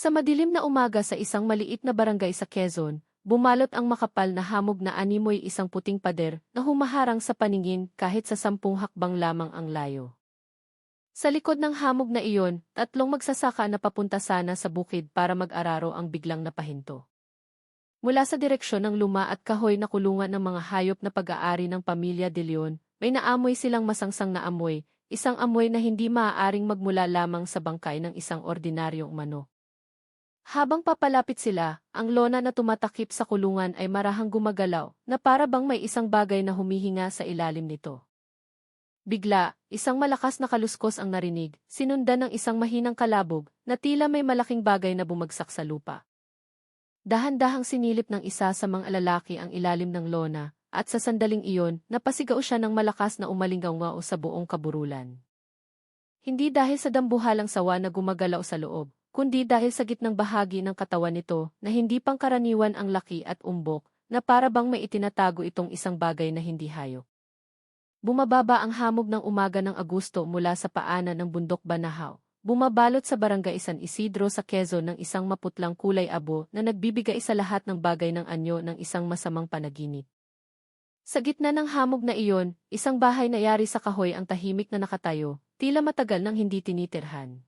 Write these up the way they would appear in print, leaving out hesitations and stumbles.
Sa madilim na umaga sa isang maliit na barangay sa Quezon, bumalot ang makapal na hamog na animoy isang puting pader na humaharang sa paningin kahit sa 10 hakbang lamang ang layo. Sa likod ng hamog na iyon, 3 magsasaka na papunta sana sa bukid para mag-araro ang biglang napahinto. Mula sa direksyon ng luma at kahoy na kulungan ng mga hayop na pag-aari ng pamilya De Leon, may naamoy silang masangsang na amoy, isang amoy na hindi maaaring magmula lamang sa bangkay ng isang ordinaryong manok. Habang papalapit sila, ang lona na tumatakip sa kulungan ay marahang gumagalaw na para bang may isang bagay na humihinga sa ilalim nito. Bigla, isang malakas na kaluskos ang narinig, sinundan ng isang mahinang kalabog na tila may malaking bagay na bumagsak sa lupa. Dahan-dahang sinilip ng isa sa mga lalaki ang ilalim ng lona, at sa sandaling iyon, napasigaw siya ng malakas na umalingaw sa buong kaburulan. Hindi dahil sa dambuhalang sawa na gumagalaw sa loob, kundi dahil sa gitnang bahagi ng katawan nito na hindi pangkaraniwan ang laki at umbok, na para bang may itinatago itong isang bagay na hindi hayop. Bumababa ang hamog ng umaga ng Agosto mula sa paanan ng bundok Banahaw. Bumabalot sa barangay San Isidro sa Quezon ng isang maputlang kulay abo na nagbibigay sa lahat ng bagay ng anyo ng isang masamang panaginip. Sa gitna ng hamog na iyon, isang bahay na yari sa kahoy ang tahimik na nakatayo, tila matagal nang hindi tinitirhan.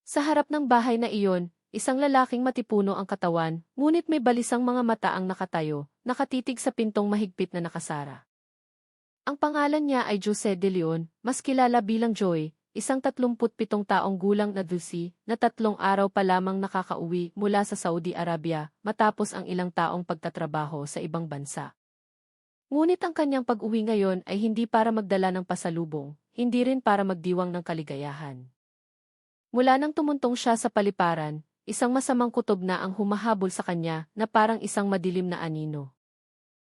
Sa harap ng bahay na iyon, isang lalaking matipuno ang katawan, ngunit may balisang mga mata ang nakatayo, nakatitig sa pintong mahigpit na nakasara. Ang pangalan niya ay Jose De Leon, mas kilala bilang Joy, isang 37 taong gulang na Dulce, na 3 araw pa lamang nakakauwi mula sa Saudi Arabia matapos ang ilang taong pagtatrabaho sa ibang bansa. Ngunit ang kanyang pag-uwi ngayon ay hindi para magdala ng pasalubong, hindi rin para magdiwang ng kaligayahan. Mula nang tumuntong siya sa paliparan, isang masamang kutob na ang humahabol sa kanya na parang isang madilim na anino.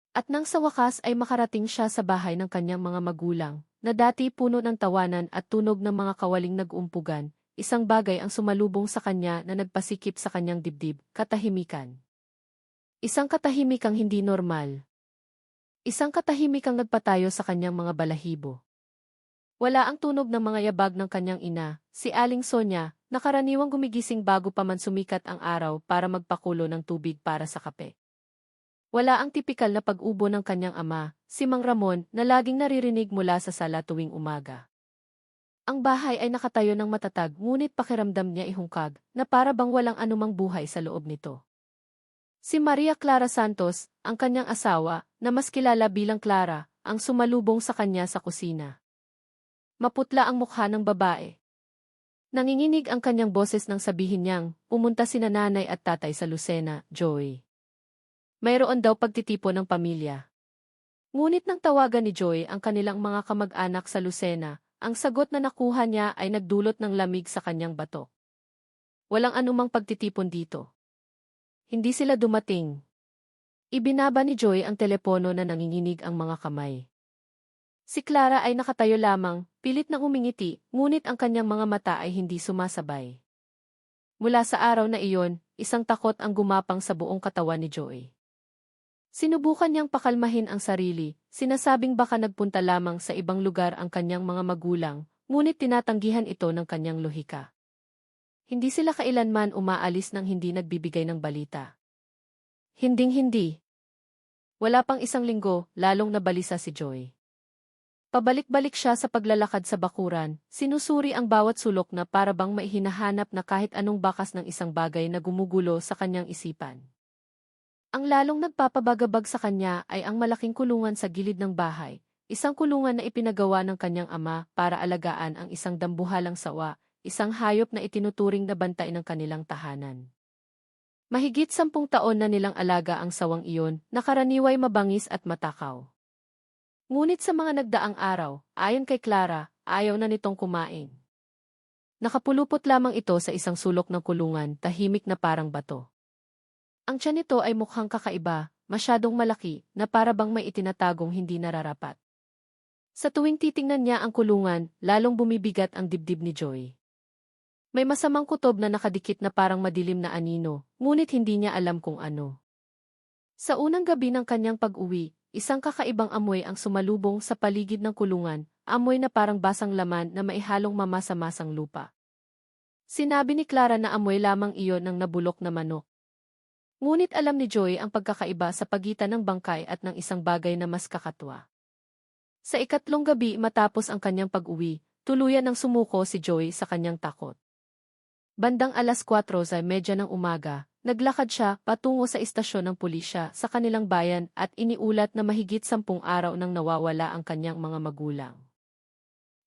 At nang sa wakas ay makarating siya sa bahay ng kanyang mga magulang, na dati puno ng tawanan at tunog ng mga kawaling nag-uumpugan, isang bagay ang sumalubong sa kanya na nagpasikip sa kanyang dibdib, katahimikan. Isang katahimikang hindi normal. Isang katahimikang nagpatayo sa kanyang mga balahibo. Wala ang tunog ng mga yabag ng kanyang ina, si Aling Sonia, na karaniwang gumigising bago pa man sumikat ang araw para magpakulo ng tubig para sa kape. Wala ang tipikal na pag-ubo ng kanyang ama, si Mang Ramon, na laging naririnig mula sa sala tuwing umaga. Ang bahay ay nakatayo ng matatag ngunit pakiramdam niya ihungkag, na para bang walang anumang buhay sa loob nito. Si Maria Clara Santos, ang kanyang asawa, na mas kilala bilang Clara, ang sumalubong sa kanya sa kusina. Maputla ang mukha ng babae. Nanginginig ang kanyang boses nang sabihin niyang, pumunta sina nanay at tatay sa Lucena, Joy. Mayroon daw pagtitipon ng pamilya. Ngunit nang tawagan ni Joy ang kanilang mga kamag-anak sa Lucena, ang sagot na nakuha niya ay nagdulot ng lamig sa kanyang batok. Walang anumang pagtitipon dito. Hindi sila dumating. Ibinaba ni Joy ang telepono na nanginginig ang mga kamay. Si Clara ay nakatayo lamang, pilit na umingiti, ngunit ang kanyang mga mata ay hindi sumasabay. Mula sa araw na iyon, isang takot ang gumapang sa buong katawan ni Joy. Sinubukan niyang pakalmahin ang sarili, sinasabing baka nagpunta lamang sa ibang lugar ang kanyang mga magulang, ngunit tinatanggihan ito ng kanyang lohika. Hindi sila kailanman umaalis nang hindi nagbibigay ng balita. Hinding-hindi. Wala pang isang linggo, lalong nabalisa si Joy. Pabalik-balik siya sa paglalakad sa bakuran, sinusuri ang bawat sulok na para bang maihinahanap na kahit anong bakas ng isang bagay na gumugulo sa kanyang isipan. Ang lalong nagpapabagabag sa kanya ay ang malaking kulungan sa gilid ng bahay, isang kulungan na ipinagawa ng kanyang ama para alagaan ang isang dambuhalang sawa, isang hayop na itinuturing na bantay ng kanilang tahanan. Mahigit 10 taon na nilang alaga ang sawang iyon, na karaniway mabangis at matakaw. Ngunit sa mga nagdaang araw, ayon kay Clara, ayaw na nitong kumain. Nakapulupot lamang ito sa isang sulok ng kulungan, tahimik na parang bato. Ang tiyan nito ay mukhang kakaiba, masyadong malaki, na para bang may itinatagong hindi nararapat. Sa tuwing titingnan niya ang kulungan, lalong bumibigat ang dibdib ni Joy. May masamang kutob na nakadikit na parang madilim na anino, ngunit hindi niya alam kung ano. Sa unang gabi ng kanyang pag-uwi, isang kakaibang amoy ang sumalubong sa paligid ng kulungan, amoy na parang basang laman na maihalong mamasa-masang lupa. Sinabi ni Clara na amoy lamang iyon ng nabulok na manok. Ngunit alam ni Joy ang pagkakaiba sa pagitan ng bangkay at ng isang bagay na mas kakatwa. Sa ikatlong gabi matapos ang kanyang pag-uwi, tuluyan ng sumuko si Joy sa kanyang takot. Bandang 4:30 ng umaga, naglakad siya patungo sa istasyon ng pulisya sa kanilang bayan at iniulat na mahigit 10 araw nang nawawala ang kanyang mga magulang.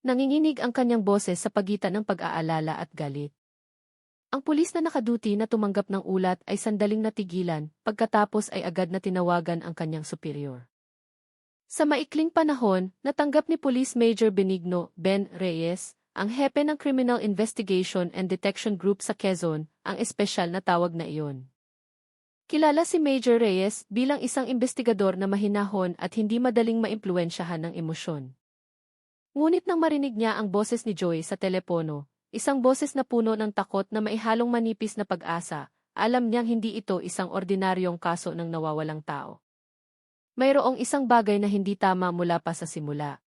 Nanginginig ang kanyang boses sa pagitan ng pag-aalala at galit. Ang pulis na nakaduty na tumanggap ng ulat ay sandaling natigilan, pagkatapos ay agad na tinawagan ang kanyang superior. Sa maikling panahon, natanggap ni Police Major Benigno Ben Reyes, ang hepe ng Criminal Investigation and Detection Group sa Quezon, ang espesyal na tawag na iyon. Kilala si Major Reyes bilang isang investigador na mahinahon at hindi madaling maimpluwensyahan ng emosyon. Ngunit nang marinig niya ang boses ni Joy sa telepono, isang boses na puno ng takot na maihalong manipis na pag-asa, alam niyang hindi ito isang ordinaryong kaso ng nawawalang tao. Mayroong isang bagay na hindi tama mula pa sa simula.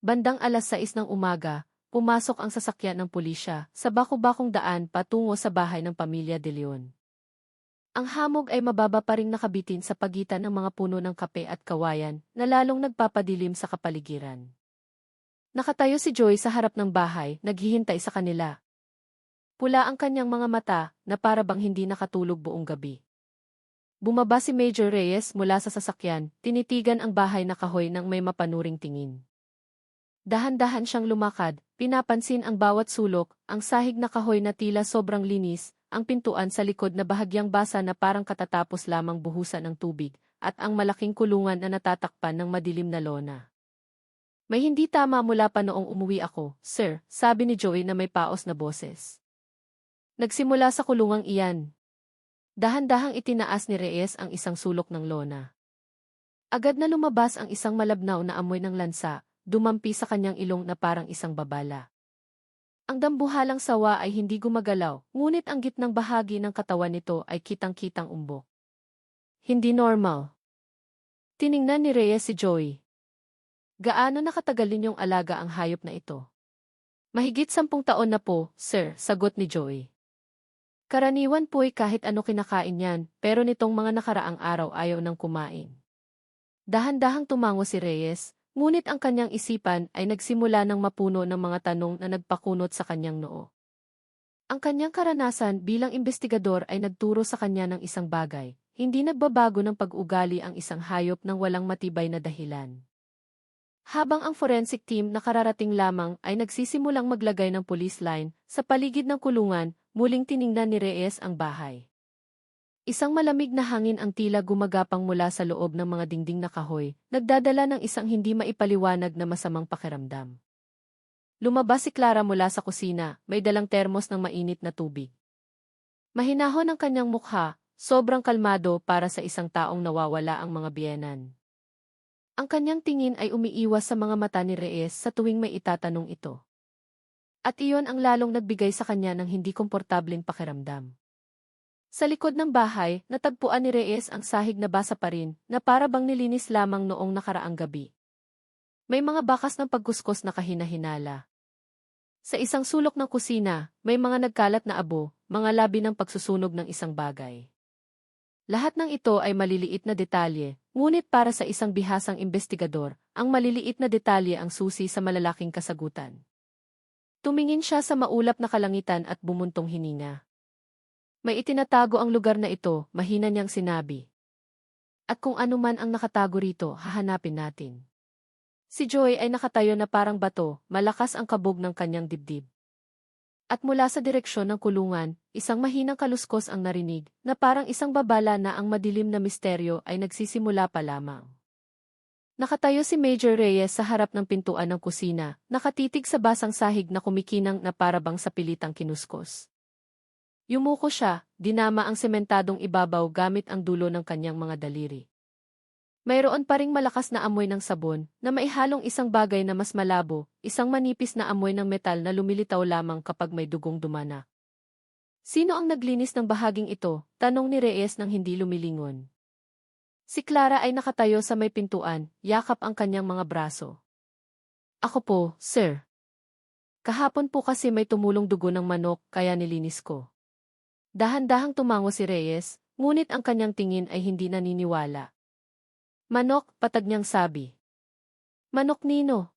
Bandang 6:00 ng umaga, pumasok ang sasakyan ng pulisya sa baku-bakong daan patungo sa bahay ng pamilya De Leon. Ang hamog ay mababa pa ring nakabitin sa pagitan ng mga puno ng kape at kawayan na lalong nagpapadilim sa kapaligiran. Nakatayo si Joy sa harap ng bahay, naghihintay sa kanila. Pula ang kanyang mga mata na para bang hindi nakatulog buong gabi. Bumaba si Major Reyes mula sa sasakyan, tinitigan ang bahay na kahoy ng may mapanuring tingin. Dahan-dahan siyang lumakad, pinapansin ang bawat sulok, ang sahig na kahoy na tila sobrang linis, ang pintuan sa likod na bahagyang basa na parang katatapos lamang buhusan ng tubig, at ang malaking kulungan na natatakpan ng madilim na lona. May hindi tama mula pa noong umuwi ako, sir, sabi ni Joey na may paos na boses. Nagsimula sa kulungang iyan. Dahan-dahang itinaas ni Reyes ang isang sulok ng lona. Agad na lumabas ang isang malabnaw na amoy ng lansa, dumampi sa kanyang ilong na parang isang babala. Ang dambuhalang sawa ay hindi gumagalaw, ngunit ang gitnang bahagi ng katawan nito ay kitang-kitang umbok. Hindi normal. Tiningnan ni Reyes si Joey. Gaano nakatagal ninyong alaga ang hayop na ito? Mahigit 10 taon na po, sir, sagot ni Joey. Karaniwan po'y kahit ano kinakain yan, pero nitong mga nakaraang araw ayaw nang kumain. Dahan-dahang tumango si Reyes, ngunit ang kanyang isipan ay nagsimula ng mapuno ng mga tanong na nagpakunot sa kanyang noo. Ang kanyang karanasan bilang investigador ay nagturo sa kanya ng isang bagay, hindi nagbabago ng pag-ugali ang isang hayop ng walang matibay na dahilan. Habang ang forensic team na kararating lamang ay nagsisimulang maglagay ng police line sa paligid ng kulungan, muling tiningnan ni Reyes ang bahay. Isang malamig na hangin ang tila gumagapang mula sa loob ng mga dingding na kahoy, nagdadala ng isang hindi maipaliwanag na masamang pakiramdam. Lumabas si Clara mula sa kusina, may dalang termos ng mainit na tubig. Mahinahon ang kanyang mukha, sobrang kalmado para sa isang taong nawawala ang mga biyenan. Ang kanyang tingin ay umiiwas sa mga mata ni Reyes sa tuwing may itatanong ito. At iyon ang lalong nagbigay sa kanya ng hindi komportableng pakiramdam. Sa likod ng bahay, natagpuan ni Reyes ang sahig na basa pa rin, na para bang nilinis lamang noong nakaraang gabi. May mga bakas ng pagkuskos na kahina-hinala. Sa isang sulok ng kusina, may mga nagkalat na abo, mga labi ng pagsusunog ng isang bagay. Lahat ng ito ay maliliit na detalye, ngunit para sa isang bihasang investigador, ang maliliit na detalye ang susi sa malalaking kasagutan. Tumingin siya sa maulap na kalangitan at bumuntong hininga. May itinatago ang lugar na ito, mahina niyang sinabi. At kung ano man ang nakatago rito, hahanapin natin. Si Joy ay nakatayo na parang bato, malakas ang kabog ng kanyang dibdib. At mula sa direksyon ng kulungan, isang mahinang kaluskos ang narinig, na parang isang babala na ang madilim na misteryo ay nagsisimula pa lamang. Nakatayo si Major Reyes sa harap ng pintuan ng kusina, nakatitig sa basang sahig na kumikinang na parabang sa pilitang kinuskos. Yumuko siya, dinama ang sementadong ibabaw gamit ang dulo ng kanyang mga daliri. Mayroon pa ring malakas na amoy ng sabon, na maihalong isang bagay na mas malabo, isang manipis na amoy ng metal na lumilitaw lamang kapag may dugong dumana. Sino ang naglinis ng bahaging ito? Tanong ni Reyes nang hindi lumilingon. Si Clara ay nakatayo sa may pintuan, yakap ang kanyang mga braso. Ako po, sir. Kahapon po kasi may tumulong dugo ng manok kaya nilinis ko. Dahan-dahang tumango si Reyes, ngunit ang kanyang tingin ay hindi naniniwala. Manok, patag niyang sabi. Manok Nino.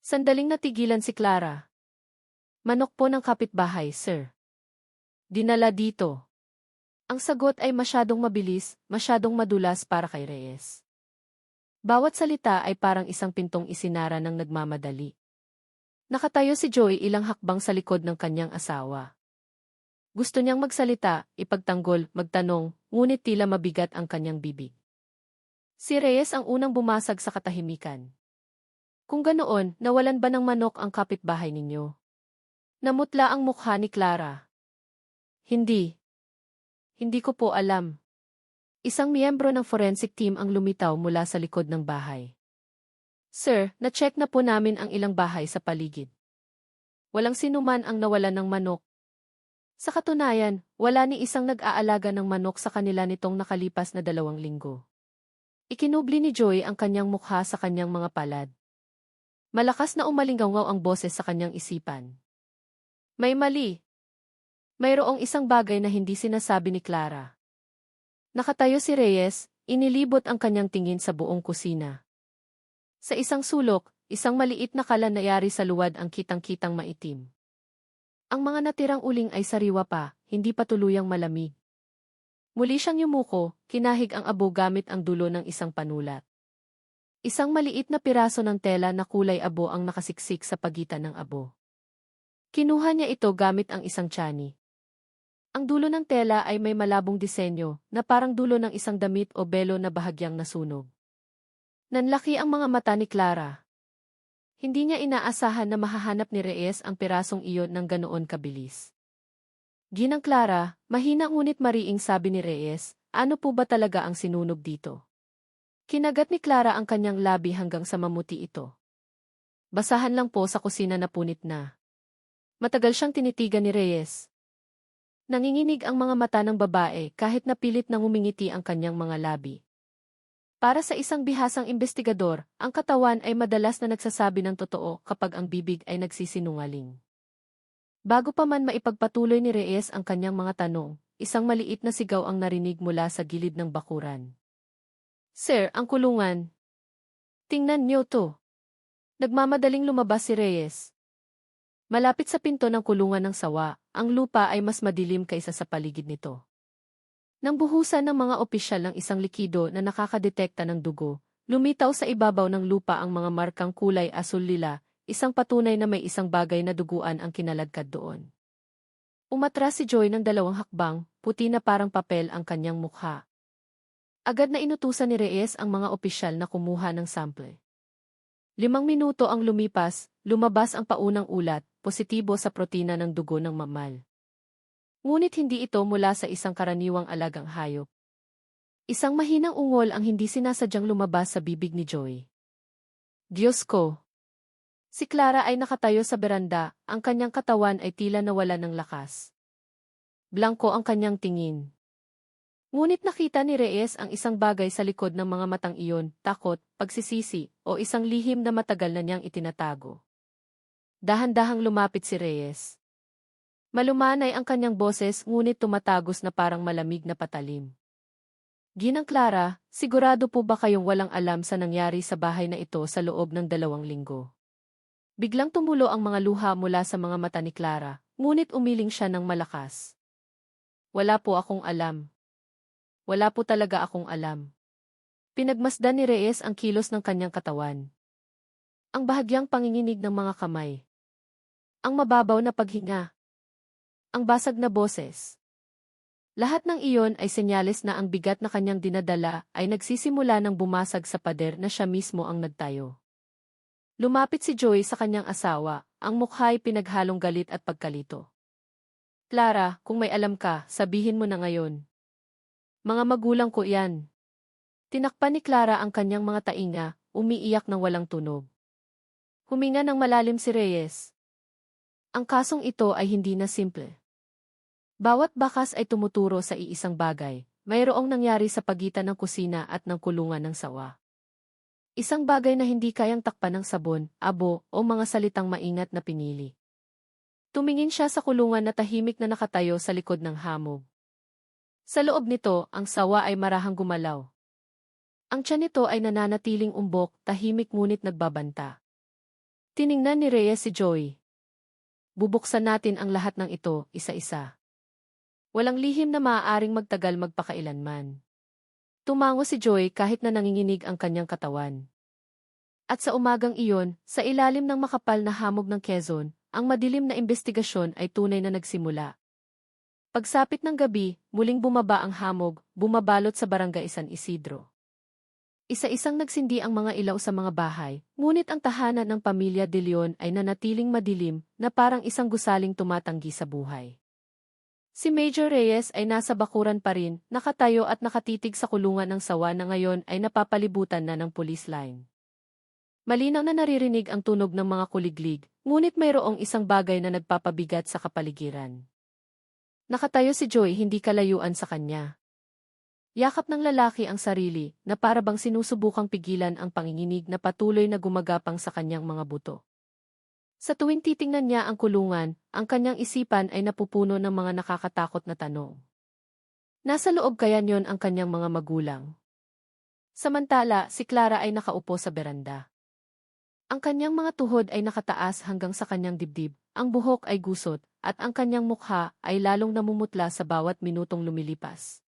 Sandaling natigilan si Clara. Manok po ng kapitbahay, sir. Dinala dito. Ang sagot ay masyadong mabilis, masyadong madulas para kay Reyes. Bawat salita ay parang isang pintong isinara ng nagmamadali. Nakatayo si Joy ilang hakbang sa likod ng kanyang asawa. Gusto niyang magsalita, ipagtanggol, magtanong, ngunit tila mabigat ang kanyang bibig. Si Reyes ang unang bumasag sa katahimikan. Kung ganoon, nawalan ba ng manok ang kapitbahay ninyo? Namutla ang mukha ni Clara. Hindi. Hindi ko po alam. Isang miyembro ng forensic team ang lumitaw mula sa likod ng bahay. Sir, na-check na po namin ang ilang bahay sa paligid. Walang sinuman ang nawalan ng manok. Sa katunayan, wala ni isang nag-aalaga ng manok sa kanila nitong nakalipas na 2 linggo. Ikinubli ni Joy ang kanyang mukha sa kanyang mga palad. Malakas na umalingaw ang boses sa kanyang isipan. May mali. Mayroong isang bagay na hindi sinasabi ni Clara. Nakatayo si Reyes, inilibot ang kanyang tingin sa buong kusina. Sa isang sulok, isang maliit na kalan na yari sa luwad ang kitang-kitang maitim. Ang mga natirang uling ay sariwa pa, hindi pa tuluyang malamig. Muli siyang yumuko, kinahig ang abo gamit ang dulo ng isang panulat. Isang maliit na piraso ng tela na kulay abo ang nakasiksik sa pagitan ng abo. Kinuha niya ito gamit ang isang tiyan. Ang dulo ng tela ay may malabong disenyo na parang dulo ng isang damit o belo na bahagyang nasunog. Nanlaki ang mga mata ni Clara. Hindi niya inaasahan na mahahanap ni Reyes ang pirasong iyon ng ganoon kabilis. Ginang Clara, mahina ngunit mariing sabi ni Reyes, ano po ba talaga ang sinunog dito? Kinagat ni Clara ang kanyang labi hanggang sa mamuti ito. Basahan lang po sa kusina na punit na. Matagal siyang tinitigan ni Reyes. Nanginginig ang mga mata ng babae kahit napilit na ngumingiti ang kanyang mga labi. Para sa isang bihasang investigador, ang katawan ay madalas na nagsasabi ng totoo kapag ang bibig ay nagsisinungaling. Bago pa man maipagpatuloy ni Reyes ang kanyang mga tanong, isang maliit na sigaw ang narinig mula sa gilid ng bakuran. Sir, ang kulungan. Tingnan niyo to. Nagmamadaling lumabas si Reyes. Malapit sa pinto ng kulungan ng sawa, ang lupa ay mas madilim kaysa sa paligid nito. Nang buhusan ng mga opisyal ng isang likido na nakakadetekta ng dugo, lumitaw sa ibabaw ng lupa ang mga markang kulay asul-lila, isang patunay na may isang bagay na duguan ang kinaladkad doon. Umatras si Joy ng 2 hakbang, puti na parang papel ang kanyang mukha. Agad na inutusan ni Reyes ang mga opisyal na kumuha ng sample. 5 minuto ang lumipas, lumabas ang paunang ulat, positibo sa protina ng dugo ng mamal. Ngunit hindi ito mula sa isang karaniwang alagang hayop. Isang mahinang ungol ang hindi sinasadyang lumabas sa bibig ni Joy. Diyos ko! Si Clara ay nakatayo sa beranda, ang kanyang katawan ay tila nawala ng lakas. Blanko ang kanyang tingin. Ngunit nakita ni Reyes ang isang bagay sa likod ng mga matang iyon, takot, pagsisisi, o isang lihim na matagal na niyang itinatago. Dahan-dahang lumapit si Reyes. Malumanay ang kanyang boses ngunit tumatagos na parang malamig na patalim. Ginang Clara, sigurado po ba kayong walang alam sa nangyari sa bahay na ito sa loob ng 2 linggo? Biglang tumulo ang mga luha mula sa mga mata ni Clara, ngunit umiling siya ng malakas. Wala po akong alam. Wala po talaga akong alam. Pinagmasdan ni Reyes ang kilos ng kanyang katawan. Ang bahagyang panginginig ng mga kamay. Ang mababaw na paghinga. Ang basag na boses. Lahat ng iyon ay senyales na ang bigat na kanyang dinadala ay nagsisimula ng bumasag sa pader na siya mismo ang nagtayo. Lumapit si Joy sa kanyang asawa, ang mukha ay pinaghalong galit at pagkalito. Clara, kung may alam ka, sabihin mo na ngayon. Mga magulang ko yan. Tinakpan ni Clara ang kanyang mga tainga, umiiyak ng walang tunog. Huminga ng malalim si Reyes. Ang kasong ito ay hindi na simple. Bawat bakas ay tumuturo sa iisang bagay, mayroong nangyari sa pagitan ng kusina at ng kulungan ng sawa. Isang bagay na hindi kayang takpan ng sabon, abo, o mga salitang maingat na pinili. Tumingin siya sa kulungan na tahimik na nakatayo sa likod ng hamog. Sa loob nito, ang sawa ay marahang gumalaw. Ang tiyan nito ay nananatiling umbok, tahimik ngunit nagbabanta. Tiningnan ni Reyes si Joy. Bubuksan natin ang lahat ng ito, isa-isa. Walang lihim na maaaring magtagal magpakailanman. Tumango si Joy kahit na nanginginig ang kanyang katawan. At sa umagang iyon, sa ilalim ng makapal na hamog ng Quezon, ang madilim na investigasyon ay tunay na nagsimula. Pagsapit ng gabi, muling bumaba ang hamog, bumabalot sa barangay San Isidro. Isa-isang nagsindi ang mga ilaw sa mga bahay, ngunit ang tahanan ng pamilya De Leon ay nanatiling madilim na parang isang gusaling tumatanggi sa buhay. Si Major Reyes ay nasa bakuran pa rin, nakatayo at nakatitig sa kulungan ng sawa na ngayon ay napapalibutan na ng police line. Malinaw na naririnig ang tunog ng mga kuliglig, ngunit mayroong isang bagay na nagpapabigat sa kapaligiran. Nakatayo si Joy hindi kalayuan sa kanya. Yakap ng lalaki ang sarili, na para bang sinusubukang pigilan ang panginginig na patuloy na gumagapang sa kanyang mga buto. Sa tuwing titingnan niya ang kulungan, ang kanyang isipan ay napupuno ng mga nakakatakot na tanong. Nasa loob kaya niyon ang kanyang mga magulang? Samantala, si Clara ay nakaupo sa beranda. Ang kanyang mga tuhod ay nakataas hanggang sa kanyang dibdib, ang buhok ay gusot, at ang kanyang mukha ay lalong namumutla sa bawat minutong lumilipas.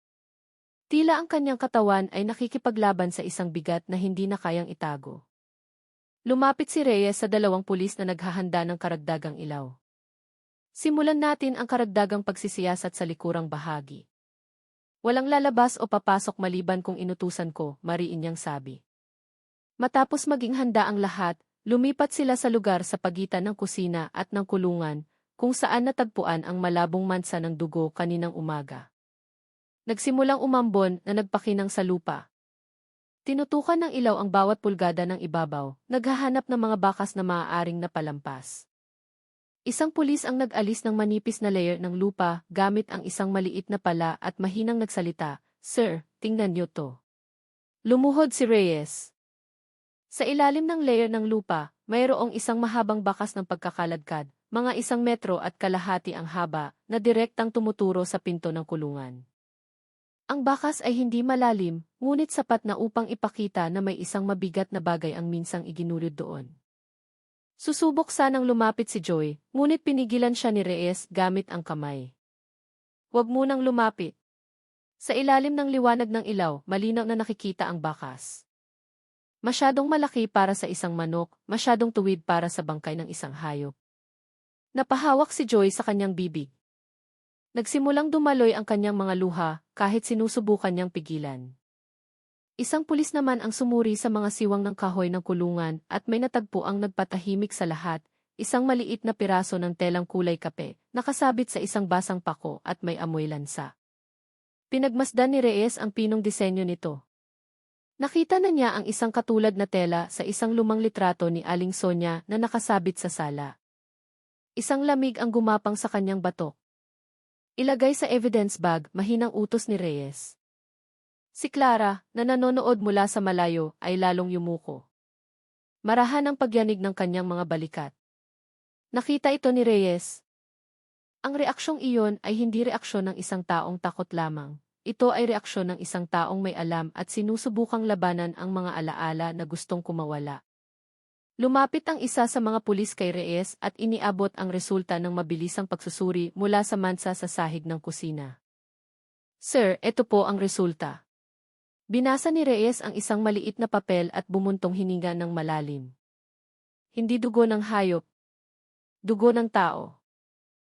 Tila ang kanyang katawan ay nakikipaglaban sa isang bigat na hindi na kayang itago. Lumapit si Reyes sa dalawang pulis na naghahanda ng karagdagang ilaw. Simulan natin ang karagdagang pagsisiyasat sa likurang bahagi. Walang lalabas o papasok maliban kung inutusan ko, mariin niyang sabi. Matapos maging handa ang lahat, lumipat sila sa lugar sa pagitan ng kusina at ng kulungan, kung saan natagpuan ang malabong mansa ng dugo kaninang umaga. Nagsimulang umambon na nagpakinang sa lupa. Tinutukan ng ilaw ang bawat pulgada ng ibabaw, naghahanap ng mga bakas na maaaring napalampas. Isang pulis ang nag-alis ng manipis na layer ng lupa gamit ang isang maliit na pala at mahinang nagsalita, "Sir, tingnan niyo to." Lumuhod si Reyes. Sa ilalim ng layer ng lupa, mayroong isang mahabang bakas ng pagkakaladkad, mga 1 metro at kalahati ang haba, na direktang tumuturo sa pinto ng kulungan. Ang bakas ay hindi malalim, ngunit sapat na upang ipakita na may isang mabigat na bagay ang minsang iginulod doon. Susubok sanang lumapit si Joy, ngunit pinigilan siya ni Reyes gamit ang kamay. Huwag munang lumapit. Sa ilalim ng liwanag ng ilaw, malinaw na nakikita ang bakas. Masyadong malaki para sa isang manok, masyadong tuwid para sa bangkay ng isang hayop. Napahawak si Joy sa kanyang bibig. Nagsimulang dumaloy ang kanyang mga luha, kahit sinusubukan niyang pigilan. Isang pulis naman ang sumuri sa mga siwang ng kahoy ng kulungan at may natagpo ang nagpatahimik sa lahat, isang maliit na piraso ng telang kulay kape, nakasabit sa isang basang pako at may amoy lansa. Pinagmasdan ni Reyes ang pinong disenyo nito. Nakita na niya ang isang katulad na tela sa isang lumang litrato ni Aling Sonia na nakasabit sa sala. Isang lamig ang gumapang sa kanyang batok. Ilagay sa evidence bag, mahinang utos ni Reyes. Si Clara, na nanonood mula sa malayo, ay lalong yumuko. Marahan ang pagyanig ng kanyang mga balikat. Nakita ito ni Reyes. Ang reaksyong iyon ay hindi reaksyon ng isang taong takot lamang. Ito ay reaksyon ng isang taong may alam at sinusubukang labanan ang mga alaala na gustong kumawala. Lumapit ang isa sa mga pulis kay Reyes at iniabot ang resulta ng mabilisang pagsusuri mula sa mansa sa sahig ng kusina. "Sir, ito po ang resulta." Binasa ni Reyes ang isang maliit na papel at bumuntong hininga ng malalim. Hindi dugo ng hayop. Dugo ng tao.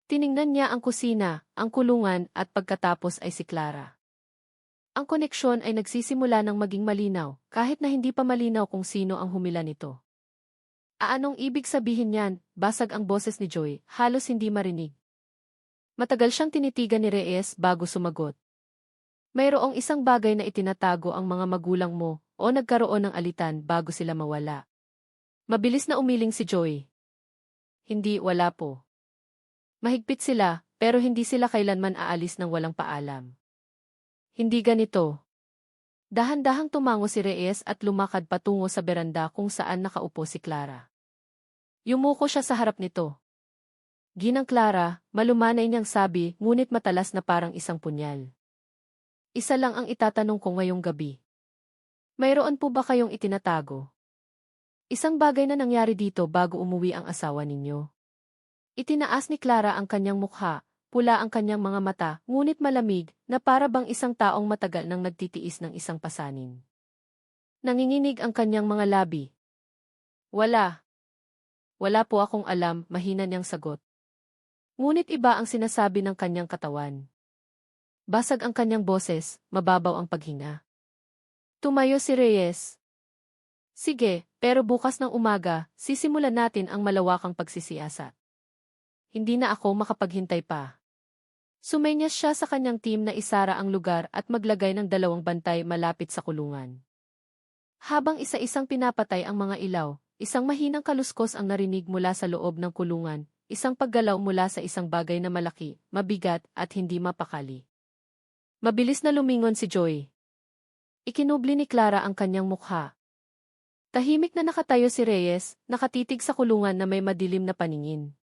Tiningnan niya ang kusina, ang kulungan at pagkatapos ay si Clara. Ang koneksyon ay nagsisimula ng maging malinaw, kahit na hindi pa malinaw kung sino ang humila nito. Anong ibig sabihin niyan? Basag ang boses ni Joy, halos hindi marinig. Matagal siyang tinitigan ni Reyes bago sumagot. Mayroong isang bagay na itinatago ang mga magulang mo o nagkaroon ng alitan bago sila mawala. Mabilis na umiling si Joy. Hindi, wala po. Mahigpit sila, pero hindi sila kailanman aalis ng walang paalam. Hindi ganito. Dahan-dahang tumango si Reyes at lumakad patungo sa beranda kung saan nakaupo si Clara. Yumuko siya sa harap nito. Ginang Clara, malumanay niyang sabi, ngunit matalas na parang isang punyal. Isa lang ang itatanong ko ngayong gabi. Mayroon po ba kayong itinatago? Isang bagay na nangyari dito bago umuwi ang asawa ninyo. Itinaas ni Clara ang kanyang mukha, pula ang kanyang mga mata, ngunit malamig, na para bang isang taong matagal nang nagtitiis ng isang pasanin. Nanginginig ang kanyang mga labi. Wala. Wala po akong alam, mahina niyang sagot. Ngunit iba ang sinasabi ng kanyang katawan. Basag ang kanyang boses, mababaw ang paghinga. Tumayo si Reyes. Sige, pero bukas ng umaga, sisimulan natin ang malawakang pagsisiyasat. Hindi na ako makapaghintay pa. Sumenyas siya sa kanyang team na isara ang lugar at maglagay ng 2 bantay malapit sa kulungan. Habang isa-isang pinapatay ang mga ilaw, isang mahinang kaluskos ang narinig mula sa loob ng kulungan, isang paggalaw mula sa isang bagay na malaki, mabigat at hindi mapakali. Mabilis na lumingon si Joy. Ikinubli ni Clara ang kanyang mukha. Tahimik na nakatayo si Reyes, nakatitig sa kulungan na may madilim na paningin.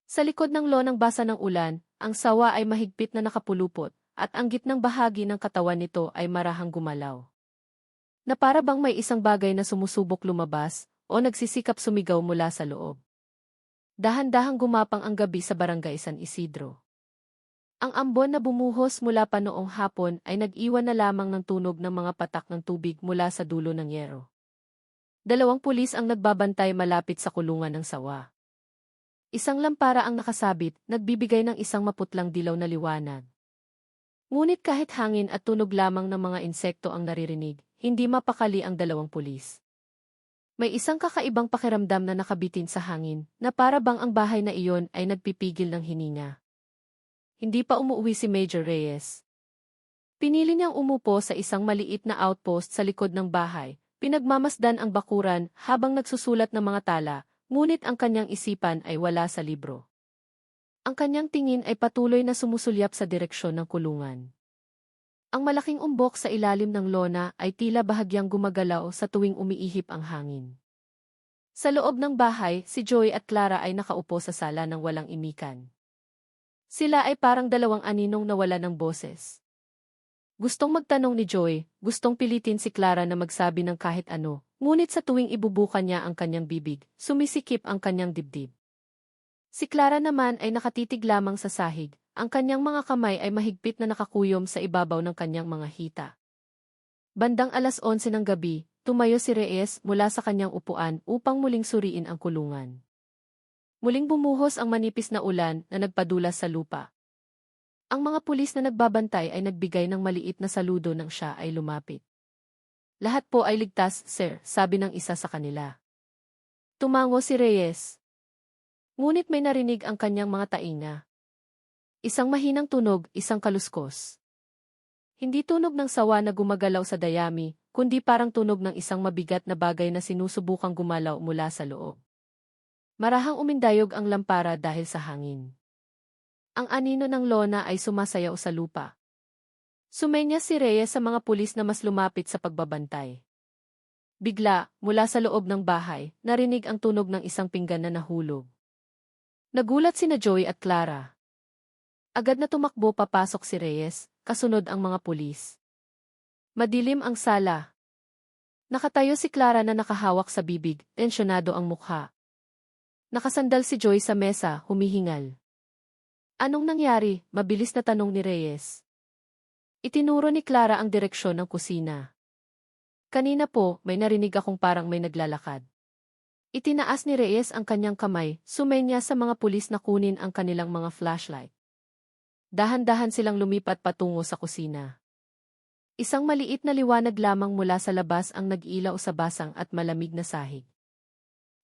Sa likod ng lonang basa ng ulan, ang sawa ay mahigpit na nakapulupot, at ang gitnang bahagi ng katawan nito ay marahang gumalaw. Na para bang may isang bagay na sumusubok lumabas, o nagsisikap sumigaw mula sa loob. Dahan-dahang gumapang ang gabi sa barangay San Isidro. Ang ambon na bumuhos mula pa noong hapon ay nag-iwan na lamang ng tunog ng mga patak ng tubig mula sa dulo ng yero. 2 pulis ang nagbabantay malapit sa kulungan ng sawa. Isang lampara ang nakasabit, nagbibigay ng isang maputlang dilaw na liwanag. Ngunit kahit hangin at tunog lamang ng mga insekto ang naririnig, hindi mapakali ang 2 pulis. May isang kakaibang pakiramdam na nakabitin sa hangin, na para bang ang bahay na iyon ay nagpipigil ng hininga. Hindi pa umuwi si Major Reyes. Pinili niyang umupo sa isang maliit na outpost sa likod ng bahay, pinagmamasdan ang bakuran habang nagsusulat ng mga tala, ngunit ang kanyang isipan ay wala sa libro. Ang kanyang tingin ay patuloy na sumusulyap sa direksyon ng kulungan. Ang malaking umbok sa ilalim ng lona ay tila bahagyang gumagalaw sa tuwing umiihip ang hangin. Sa loob ng bahay, si Joy at Clara ay nakaupo sa sala ng walang imikan. Sila ay parang 2 aninong na wala ng boses. Gustong magtanong ni Joy, gustong pilitin si Clara na magsabi ng kahit ano, ngunit sa tuwing ibubukan niya ang kanyang bibig, sumisikip ang kanyang dibdib. Si Clara naman ay nakatitig lamang sa sahig, ang kanyang mga kamay ay mahigpit na nakakuyom sa ibabaw ng kanyang mga hita. Bandang 11:00 ng gabi, tumayo si Reyes mula sa kanyang upuan upang muling suriin ang kulungan. Muling bumuhos ang manipis na ulan na nagpadulas sa lupa. Ang mga pulis na nagbabantay ay nagbigay ng maliit na saludo nang siya ay lumapit. Lahat po ay ligtas, sir, sabi ng isa sa kanila. Tumango si Reyes. Ngunit may narinig ang kanyang mga tainga. Isang mahinang tunog, isang kaluskos. Hindi tunog ng sawa na gumagalaw sa dayami, kundi parang tunog ng isang mabigat na bagay na sinusubukang gumalaw mula sa loob. Marahang umindayog ang lampara dahil sa hangin. Ang anino ng lona ay sumasayaw sa lupa. Sumenyas si Reyes sa mga pulis na mas lumapit sa pagbabantay. Bigla, mula sa loob ng bahay, narinig ang tunog ng isang pinggan na nahulog. Nagulat sina Joy at Clara. Agad na tumakbo papasok si Reyes, kasunod ang mga pulis. Madilim ang sala. Nakatayo si Clara na nakahawak sa bibig, tensyonado ang mukha. Nakasandal si Joy sa mesa, humihingal. Anong nangyari? Mabilis na tanong ni Reyes. Itinuro ni Clara ang direksyon ng kusina. Kanina po, may narinig akong parang may naglalakad. Itinaas ni Reyes ang kanyang kamay, sumenya sa mga pulis na kunin ang kanilang mga flashlight. Dahan-dahan silang lumipat patungo sa kusina. Isang maliit na liwanag lamang mula sa labas ang nag-ilaw sa basang at malamig na sahig.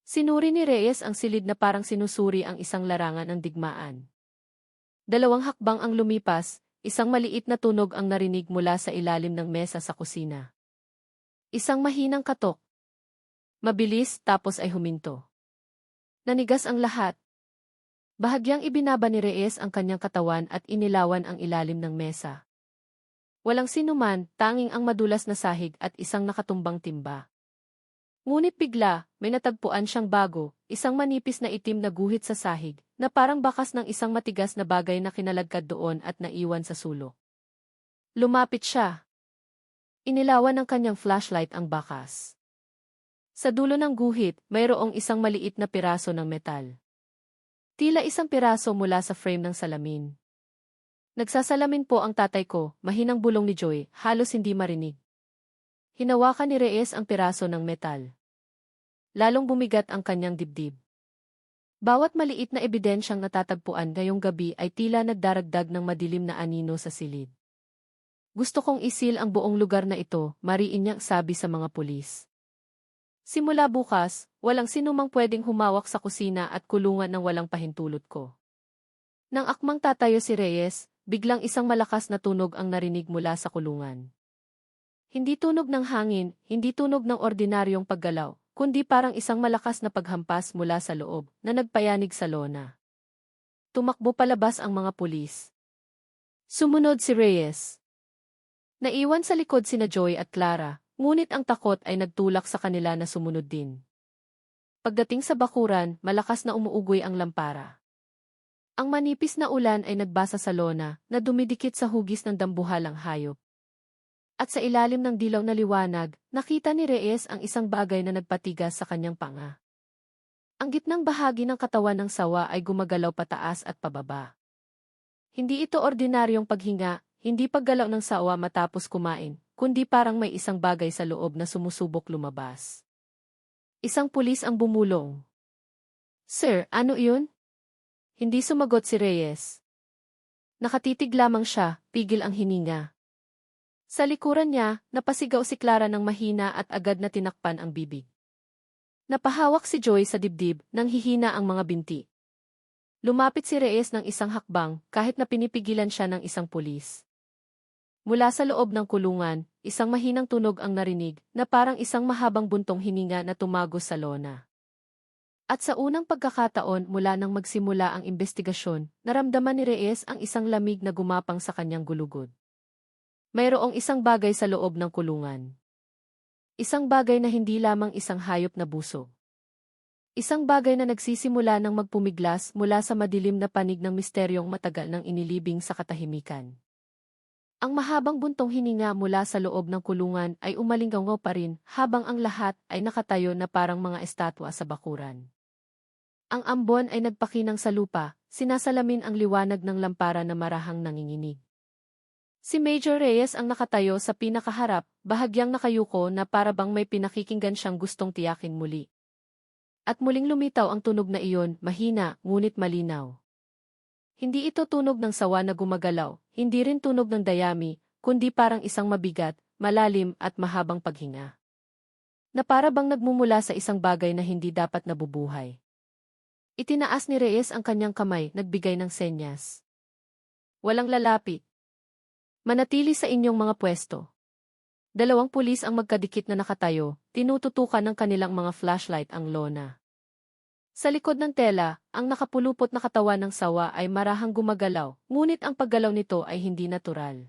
Sinuri ni Reyes ang silid na parang sinusuri ang isang larangan ng digmaan. 2 hakbang ang lumipas, isang maliit na tunog ang narinig mula sa ilalim ng mesa sa kusina. Isang mahinang katok. Mabilis tapos ay huminto. Nanigas ang lahat. Bahagyang ibinaba ni Reyes ang kanyang katawan at inilawan ang ilalim ng mesa. Walang sinuman, tanging ang madulas na sahig at isang nakatumbang timba. Ngunit bigla, may natagpuan siyang bago, isang manipis na itim na guhit sa sahig, na parang bakas ng isang matigas na bagay na kinalagkad doon at naiwan sa sulok. Lumapit siya. Inilawan ng kanyang flashlight ang bakas. Sa dulo ng guhit, mayroong isang maliit na piraso ng metal. Tila isang piraso mula sa frame ng salamin. Nagsasalamin po ang tatay ko, mahinang bulong ni Joy, halos hindi marinig. Hinawakan ni Reyes ang piraso ng metal. Lalong bumigat ang kanyang dibdib. Bawat maliit na ebidensyang natatagpuan ngayong gabi ay tila nagdaragdag ng madilim na anino sa silid. Gusto kong isil ang buong lugar na ito, mariin niyang sabi sa mga pulis. Simula bukas, walang sinumang pwedeng humawak sa kusina at kulungan ng walang pahintulot ko. Nang akmang tatayo si Reyes, biglang isang malakas na tunog ang narinig mula sa kulungan. Hindi tunog ng hangin, hindi tunog ng ordinaryong paggalaw, kundi parang isang malakas na paghampas mula sa loob, na nagpayanig sa lona. Tumakbo palabas ang mga pulis. Sumunod si Reyes. Naiwan sa likod sina Joy at Clara, ngunit ang takot ay nagtulak sa kanila na sumunod din. Pagdating sa bakuran, malakas na umuugoy ang lampara. Ang manipis na ulan ay nagbasa sa lona, na dumidikit sa hugis ng dambuhalang hayop. At sa ilalim ng dilaw na liwanag, nakita ni Reyes ang isang bagay na nagpatigas sa kanyang panga. Ang gitnang bahagi ng katawan ng sawa ay gumagalaw pataas at pababa. Hindi ito ordinaryong paghinga, hindi paggalaw ng sawa matapos kumain, kundi parang may isang bagay sa loob na sumusubok lumabas. Isang pulis ang bumulong. Sir, ano iyon? Hindi sumagot si Reyes. Nakatitig lamang siya, pigil ang hininga. Sa likuran niya, napasigaw si Clara ng mahina at agad na tinakpan ang bibig. Napahawak si Joy sa dibdib nang hihina ang mga binti. Lumapit si Reyes ng isang hakbang kahit na pinipigilan siya ng isang pulis. Mula sa loob ng kulungan, isang mahinang tunog ang narinig na parang isang mahabang buntong hininga na tumagos sa lona. At sa unang pagkakataon mula nang magsimula ang investigasyon, naramdaman ni Reyes ang isang lamig na gumapang sa kanyang gulugod. Mayroong isang bagay sa loob ng kulungan. Isang bagay na hindi lamang isang hayop na buso. Isang bagay na nagsisimula ng magpumiglas mula sa madilim na panig ng misteryong matagal nang inilibing sa katahimikan. Ang mahabang buntong hininga mula sa loob ng kulungan ay umalingaw pa rin habang ang lahat ay nakatayo na parang mga estatwa sa bakuran. Ang ambon ay nagpakinang sa lupa, sinasalamin ang liwanag ng lampara na marahang nanginginig. Si Major Reyes ang nakatayo sa pinakaharap, bahagyang nakayuko na para bang may pinakikinggan siyang gustong tiyakin muli. At muling lumitaw ang tunog na iyon, mahina, ngunit malinaw. Hindi ito tunog ng sawa na gumagalaw, hindi rin tunog ng dayami, kundi parang isang mabigat, malalim at mahabang paghinga. Na para bang nagmumula sa isang bagay na hindi dapat nabubuhay. Itinaas ni Reyes ang kanyang kamay, nagbigay ng senyas. Walang lalapit. Manatili sa inyong mga pwesto. 2 pulis ang magkadikit na nakatayo, tinututukan ng kanilang mga flashlight ang lona. Sa likod ng tela, ang nakapulupot na katawan ng sawa ay marahang gumagalaw, ngunit ang paggalaw nito ay hindi natural.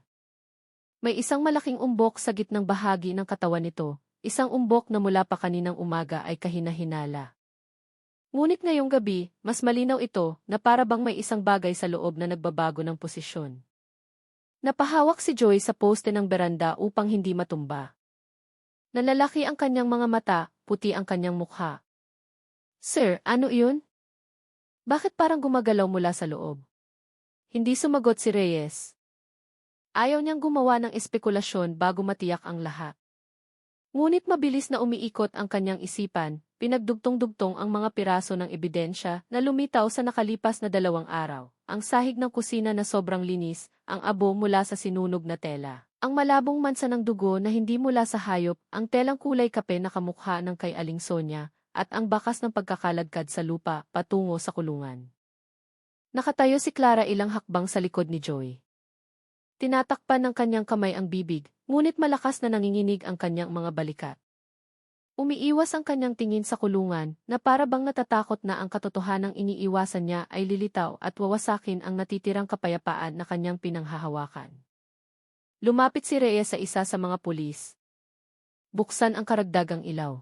May isang malaking umbok sa gitnang bahagi ng katawan nito, isang umbok na mula pa kaninang umaga ay kahina-hinala. Ngunit ngayong gabi, mas malinaw ito na para bang may isang bagay sa loob na nagbabago ng posisyon. Napahawak si Joy sa poste ng beranda upang hindi matumba. Nalalaki ang kanyang mga mata, puti ang kanyang mukha. Sir, ano iyon? Bakit parang gumagalaw mula sa loob? Hindi sumagot si Reyes. Ayaw niyang gumawa ng espekulasyon bago matiyak ang lahat. Ngunit mabilis na umiikot ang kanyang isipan, pinagdugtong-dugtong ang mga piraso ng ebidensya na lumitaw sa nakalipas na 2 araw. Ang sahig ng kusina na sobrang linis, ang abo mula sa sinunog na tela. Ang malabong mansa ng dugo na hindi mula sa hayop, ang telang kulay kape na kamukha ng kay Aling Sonia, at ang bakas ng pagkakaladkad sa lupa patungo sa kulungan. Nakatayo si Clara ilang hakbang sa likod ni Joy. Tinatakpan ng kanyang kamay ang bibig, ngunit malakas na nanginginig ang kanyang mga balikat. Umiiwas ang kanyang tingin sa kulungan na para bang natatakot na ang katotohanang iniiwasan niya ay lilitaw at wawasakin ang natitirang kapayapaan na kanyang pinanghahawakan. Lumapit si Reyes sa isa sa mga pulis. Buksan ang karagdagang ilaw.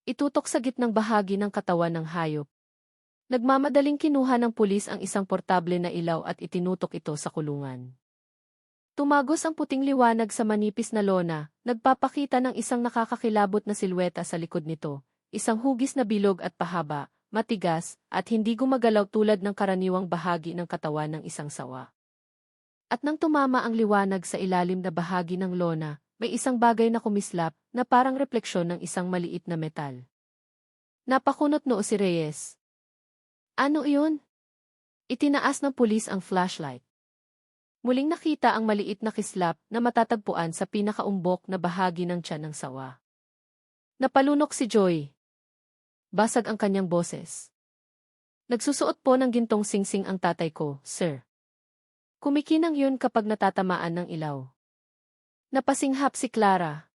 Itutok sa gitnang bahagi ng katawan ng hayop. Nagmamadaling kinuha ng pulis ang isang portable na ilaw at itinutok ito sa kulungan. Tumagos ang puting liwanag sa manipis na lona, nagpapakita ng isang nakakakilabot na silweta sa likod nito, isang hugis na bilog at pahaba, matigas, at hindi gumagalaw tulad ng karaniwang bahagi ng katawan ng isang sawa. At nang tumama ang liwanag sa ilalim na bahagi ng lona, may isang bagay na kumislap na parang refleksyon ng isang maliit na metal. Napakunot noo si Reyes. Ano iyon? Itinaas ng pulis ang flashlight. Muling nakita ang maliit na kislap na matatagpuan sa pinakaumbok na bahagi ng tiyan ng sawa. Napalunok si Joy. Basag ang kanyang boses. Nagsusuot po ng gintong singsing ang tatay ko, sir. Kumikinang yun kapag natatamaan ng ilaw. Napasinghap si Clara.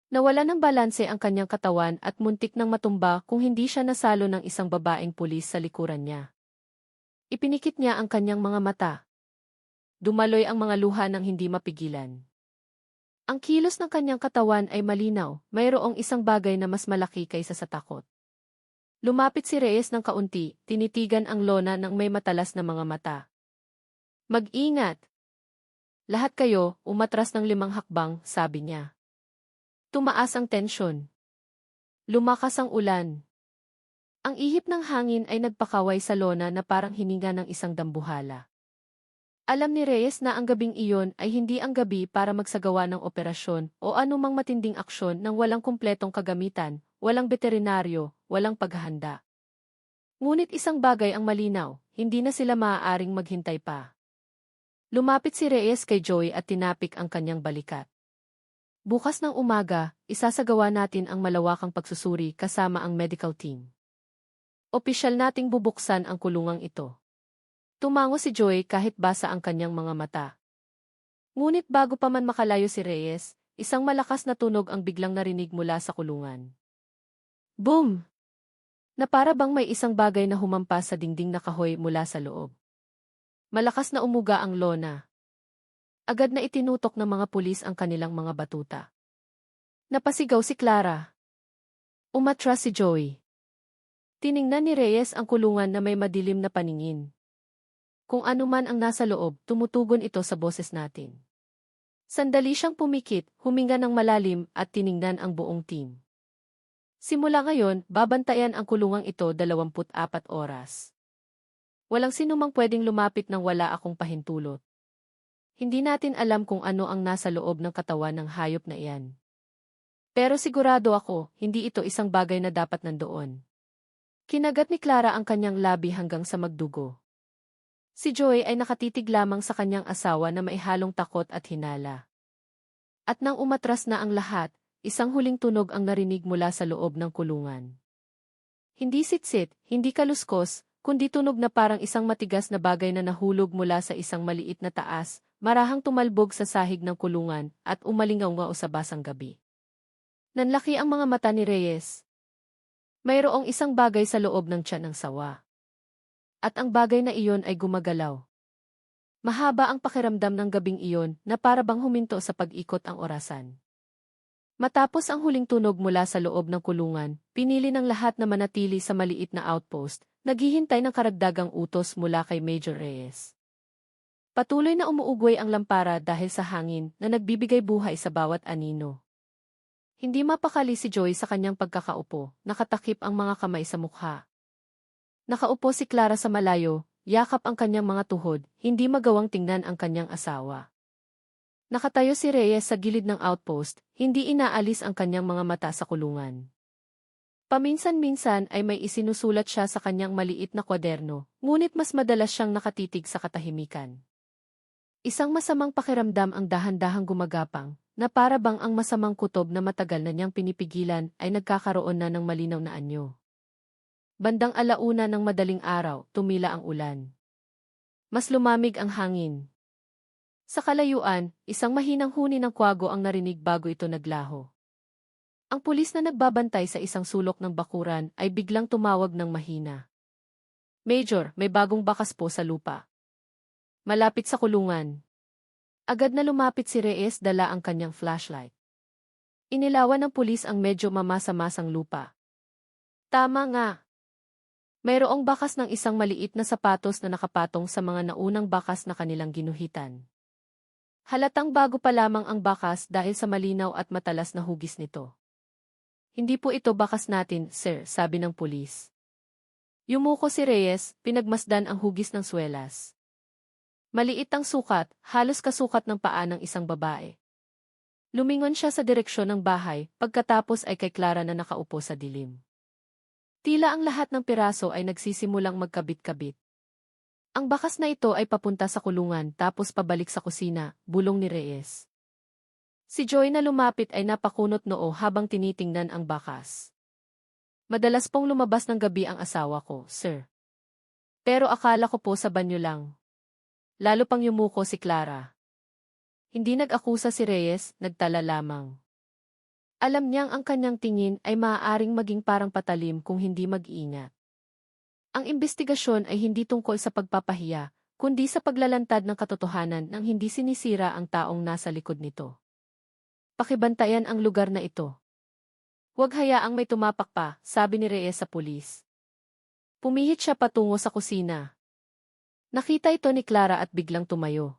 Nawala ng balanse ang kanyang katawan at muntik nang matumba kung hindi siya nasalo ng isang babaeng pulis sa likuran niya. Ipinikit niya ang kanyang mga mata. Dumaloy ang mga luha ng hindi mapigilan. Ang kilos ng kanyang katawan ay malinaw, mayroong isang bagay na mas malaki kaysa sa takot. Lumapit si Reyes ng kaunti, tinitigan ang lona ng may matalas na mga mata. Mag-ingat! Lahat kayo, umatras ng 5 hakbang, sabi niya. Tumaas ang tensyon. Lumakas ang ulan. Ang ihip ng hangin ay nagpakaway sa lona na parang hininga ng isang dambuhala. Alam ni Reyes na ang gabing iyon ay hindi ang gabi para magsagawa ng operasyon o anumang matinding aksyon nang walang kumpletong kagamitan, walang veterinaryo, walang paghahanda. Ngunit isang bagay ang malinaw, hindi na sila maaaring maghintay pa. Lumapit si Reyes kay Joy at tinapik ang kanyang balikat. Bukas ng umaga, isasagawa natin ang malawakang pagsusuri kasama ang medical team. Opisyal nating bubuksan ang kulungang ito. Tumango si Joy kahit basa ang kanyang mga mata. Ngunit bago pa man makalayo si Reyes, isang malakas na tunog ang biglang narinig mula sa kulungan. Boom! Na para bang may isang bagay na humampas sa dingding na kahoy mula sa loob. Malakas na umuga ang lona. Agad na itinutok ng mga pulis ang kanilang mga batuta. Napasigaw si Clara. Umatras si Joy. Tiningnan ni Reyes ang kulungan na may madilim na paningin. Kung ano man ang nasa loob, tumutugon ito sa boses natin. Sandali siyang pumikit, huminga ng malalim at tiningnan ang buong team. Simula ngayon, babantayan ang kulungang ito 24 oras. Walang sinumang pwedeng lumapit nang wala akong pahintulot. Hindi natin alam kung ano ang nasa loob ng katawan ng hayop na iyan. Pero sigurado ako, hindi ito isang bagay na dapat nandoon. Kinagat ni Clara ang kanyang labi hanggang sa magdugo. Si Joy ay nakatitig lamang sa kanyang asawa na maihalong takot at hinala. At nang umatras na ang lahat, isang huling tunog ang narinig mula sa loob ng kulungan. Hindi sitsit, hindi kaluskos, kundi tunog na parang isang matigas na bagay na nahulog mula sa isang maliit na taas, marahang tumalbog sa sahig ng kulungan at umalingaw-ngaw sa basang gabi. Nanlaki ang mga mata ni Reyes. Mayroong isang bagay sa loob ng tiyan ng sawa. At ang bagay na iyon ay gumagalaw. Mahaba ang pakiramdam ng gabing iyon na para bang huminto sa pag-ikot ang orasan. Matapos ang huling tunog mula sa loob ng kulungan, pinili ng lahat na manatili sa maliit na outpost, naghihintay ng karagdagang utos mula kay Major Reyes. Patuloy na umuugway ang lampara dahil sa hangin na nagbibigay buhay sa bawat anino. Hindi mapakali si Joy sa kanyang pagkakaupo, nakatakip ang mga kamay sa mukha. Nakaupo si Clara sa malayo, yakap ang kanyang mga tuhod, hindi magawang tingnan ang kanyang asawa. Nakatayo si Reyes sa gilid ng outpost, hindi inaalis ang kanyang mga mata sa kulungan. Paminsan-minsan ay may isinusulat siya sa kanyang maliit na kwaderno, ngunit mas madalas siyang nakatitig sa katahimikan. Isang masamang pakiramdam ang dahan-dahang gumagapang, na para bang ang masamang kutob na matagal na niyang pinipigilan ay nagkakaroon na ng malinaw na anyo. Bandang 1:00 ng madaling araw, tumila ang ulan. Mas lumamig ang hangin. Sa kalayuan, isang mahinang huni ng kwago ang narinig bago ito naglaho. Ang pulis na nagbabantay sa isang sulok ng bakuran ay biglang tumawag ng mahina. Major, may bagong bakas po sa lupa. Malapit sa kulungan. Agad na lumapit si Reyes, dala ang kanyang flashlight. Inilawan ng pulis ang medyo mamasa-masang lupa. Tama nga. Mayroong bakas ng isang maliit na sapatos na nakapatong sa mga naunang bakas na kanilang ginuhitan. Halatang bago pa lamang ang bakas dahil sa malinaw at matalas na hugis nito. Hindi po ito bakas natin, sir, sabi ng pulis. Yumuko si Reyes, pinagmasdan ang hugis ng swelas. Maliit ang sukat, halos kasukat ng paa ng isang babae. Lumingon siya sa direksyon ng bahay, pagkatapos ay kay Clara na nakaupo sa dilim. Tila ang lahat ng piraso ay nagsisimulang magkabit-kabit. Ang bakas na ito ay papunta sa kulungan tapos pabalik sa kusina, bulong ni Reyes. Si Joy na lumapit ay napakunot noo habang tinitingnan ang bakas. Madalas pong lumabas ng gabi ang asawa ko, sir. Pero akala ko po sa banyo lang. Lalo pang yumuko si Clara. Hindi nag-akusa si Reyes, nagtala lamang. Alam niyang ang kanyang tingin ay maaaring maging parang patalim kung hindi mag-iingat. Ang imbestigasyon ay hindi tungkol sa pagpapahiya, kundi sa paglalantad ng katotohanan nang hindi sinisira ang taong nasa likod nito. Pakibantayan ang lugar na ito. Huwag hayaang may tumapak pa, sabi ni Reyes sa pulis. Pumihit siya patungo sa kusina. Nakita ito ni Clara at biglang tumayo.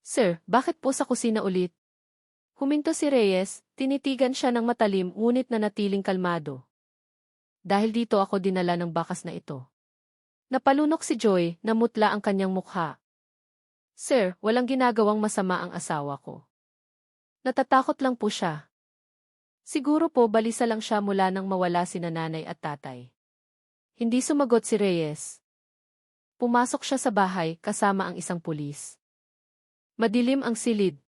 Sir, bakit po sa kusina ulit? Huminto si Reyes, tinitigan siya ng matalim ngunit nanatiling kalmado. Dahil dito ako dinala ng bakas na ito. Napalunok si Joy, namutla ang kanyang mukha. Sir, walang ginagawang masama ang asawa ko. Natatakot lang po siya. Siguro po balisa lang siya mula nang mawala sina nanay at tatay. Hindi sumagot si Reyes. Pumasok siya sa bahay kasama ang isang pulis. Madilim ang silid.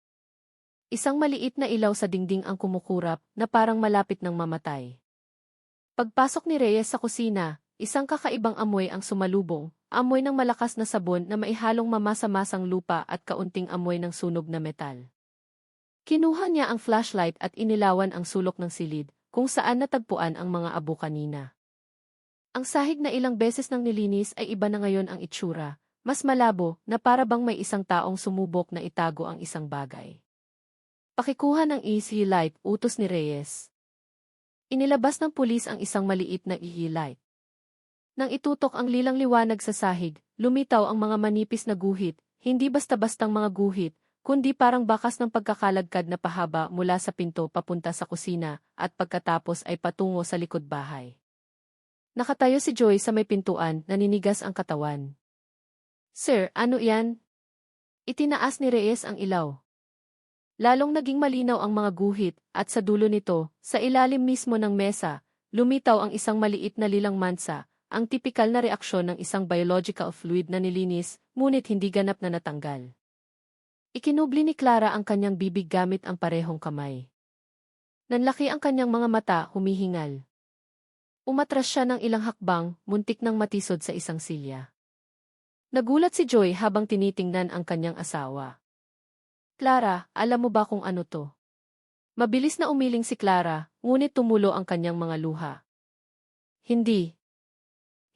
Isang maliit na ilaw sa dingding ang kumukurap na parang malapit ng mamatay. Pagpasok ni Reyes sa kusina, isang kakaibang amoy ang sumalubong, amoy ng malakas na sabon na maihalong mamasa-masang lupa at kaunting amoy ng sunog na metal. Kinuha niya ang flashlight at inilawan ang sulok ng silid, kung saan natagpuan ang mga abo kanina. Ang sahig na ilang beses nang nilinis ay iba na ngayon ang itsura, mas malabo na para bang may isang taong sumubok na itago ang isang bagay. Pakikuha ng easy light, utos ni Reyes. Inilabas ng pulis ang isang maliit na light. Nang itutok ang lilang liwanag sa sahig, lumitaw ang mga manipis na guhit, hindi basta-bastang mga guhit, kundi parang bakas ng pagkakalagkad na pahaba mula sa pinto papunta sa kusina at pagkatapos ay patungo sa likod bahay. Nakatayo si Joy sa may pintuan, naninigas ang katawan. Sir, ano yan? Itinaas ni Reyes ang ilaw. Lalong naging malinaw ang mga guhit, at sa dulo nito, sa ilalim mismo ng mesa, lumitaw ang isang maliit na lilang mansa, ang tipikal na reaksyon ng isang biological fluid na nilinis, ngunit hindi ganap na natanggal. Ikinubli ni Clara ang kanyang bibig gamit ang parehong kamay. Nanlaki ang kanyang mga mata, humihingal. Umatras siya ng ilang hakbang, muntik nang matisod sa isang silya. Nagulat si Joy habang tinitingnan ang kanyang asawa. Clara, alam mo ba kung ano to? Mabilis na umiling si Clara, ngunit tumulo ang kanyang mga luha. Hindi.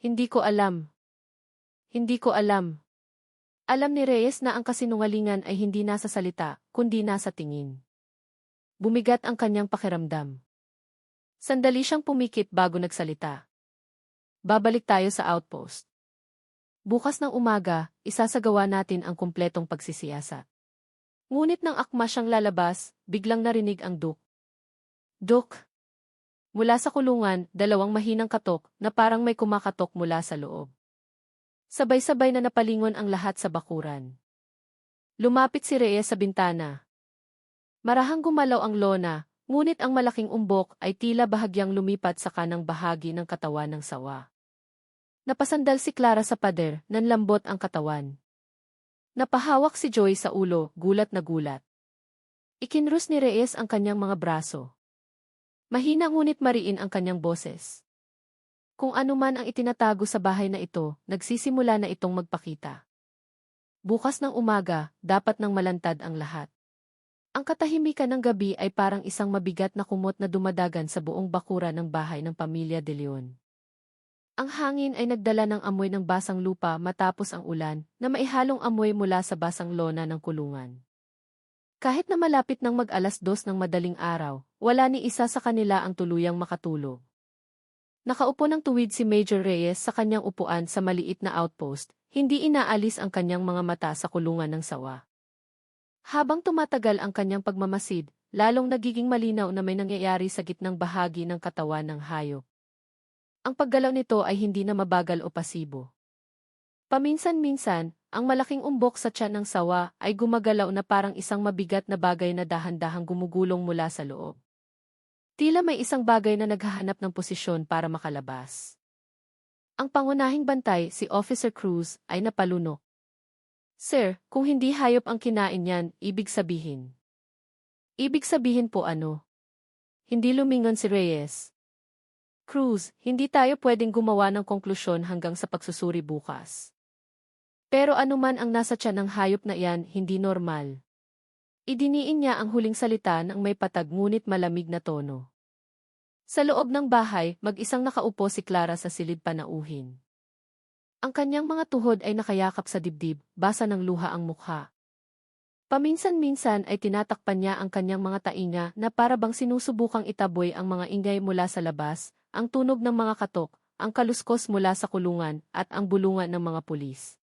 Hindi ko alam. Hindi ko alam. Alam ni Reyes na ang kasinungalingan ay hindi nasa salita, kundi nasa tingin. Bumigat ang kanyang pakiramdam. Sandali siyang pumikit bago nagsalita. Babalik tayo sa outpost. Bukas ng umaga, isasagawa natin ang kumpletong pagsisiyasat. Ngunit nang akma siyang lalabas, biglang narinig ang duk. Duk! Mula sa kulungan, dalawang mahinang katok na parang may kumakatok mula sa loob. Sabay-sabay na napalingon ang lahat sa bakuran. Lumapit si Reyes sa bintana. Marahang gumalaw ang lona, ngunit ang malaking umbok ay tila bahagyang lumipat sa kanang bahagi ng katawan ng sawa. Napasandal si Clara sa pader, nanlambot ang katawan. Napahawak si Joy sa ulo, gulat na gulat. Ikinrus ni Reyes ang kanyang mga braso. Mahina ngunit mariin ang kanyang boses. Kung ano man ang itinatago sa bahay na ito, nagsisimula na itong magpakita. Bukas ng umaga, dapat nang malantad ang lahat. Ang katahimikan ng gabi ay parang isang mabigat na kumot na dumadagan sa buong bakura ng bahay ng pamilya De Leon. Ang hangin ay nagdala ng amoy ng basang lupa matapos ang ulan na maihalong amoy mula sa basang lona ng kulungan. Kahit na malapit ng mag-alas 2 ng madaling araw, wala ni isa sa kanila ang tuluyang makatulog. Nakaupo ng tuwid si Major Reyes sa kanyang upuan sa maliit na outpost, hindi inaalis ang kanyang mga mata sa kulungan ng sawa. Habang tumatagal ang kanyang pagmamasid, lalong nagiging malinaw na may nangyayari sa gitnang bahagi ng katawan ng hayop. Ang paggalaw nito ay hindi na mabagal o pasibo. Paminsan-minsan, ang malaking umbok sa tiyan ng sawa ay gumagalaw na parang isang mabigat na bagay na dahan-dahang gumugulong mula sa loob. Tila may isang bagay na naghahanap ng posisyon para makalabas. Ang pangunahing bantay, si Officer Cruz, ay napalunok. Sir, kung hindi hayop ang kinain niyan, ibig sabihin. Ibig sabihin po ano? Hindi lumingon si Reyes. Cruz, hindi tayo pwedeng gumawa ng konklusyon hanggang sa pagsusuri bukas. Pero anuman ang nasa tiyan ng hayop na iyan, hindi normal. Idiniin niya ang huling salita ng may patag ngunit malamig na tono. Sa loob ng bahay, mag-isang nakaupo si Clara sa silid panauhin. Ang kanyang mga tuhod ay nakayakap sa dibdib, basa ng luha ang mukha. Paminsan-minsan ay tinatakpan niya ang kanyang mga tainga na para bang sinusubukang itaboy ang mga ingay mula sa labas, ang tunog ng mga katok, ang kaluskos mula sa kulungan, at ang bulungan ng mga pulis.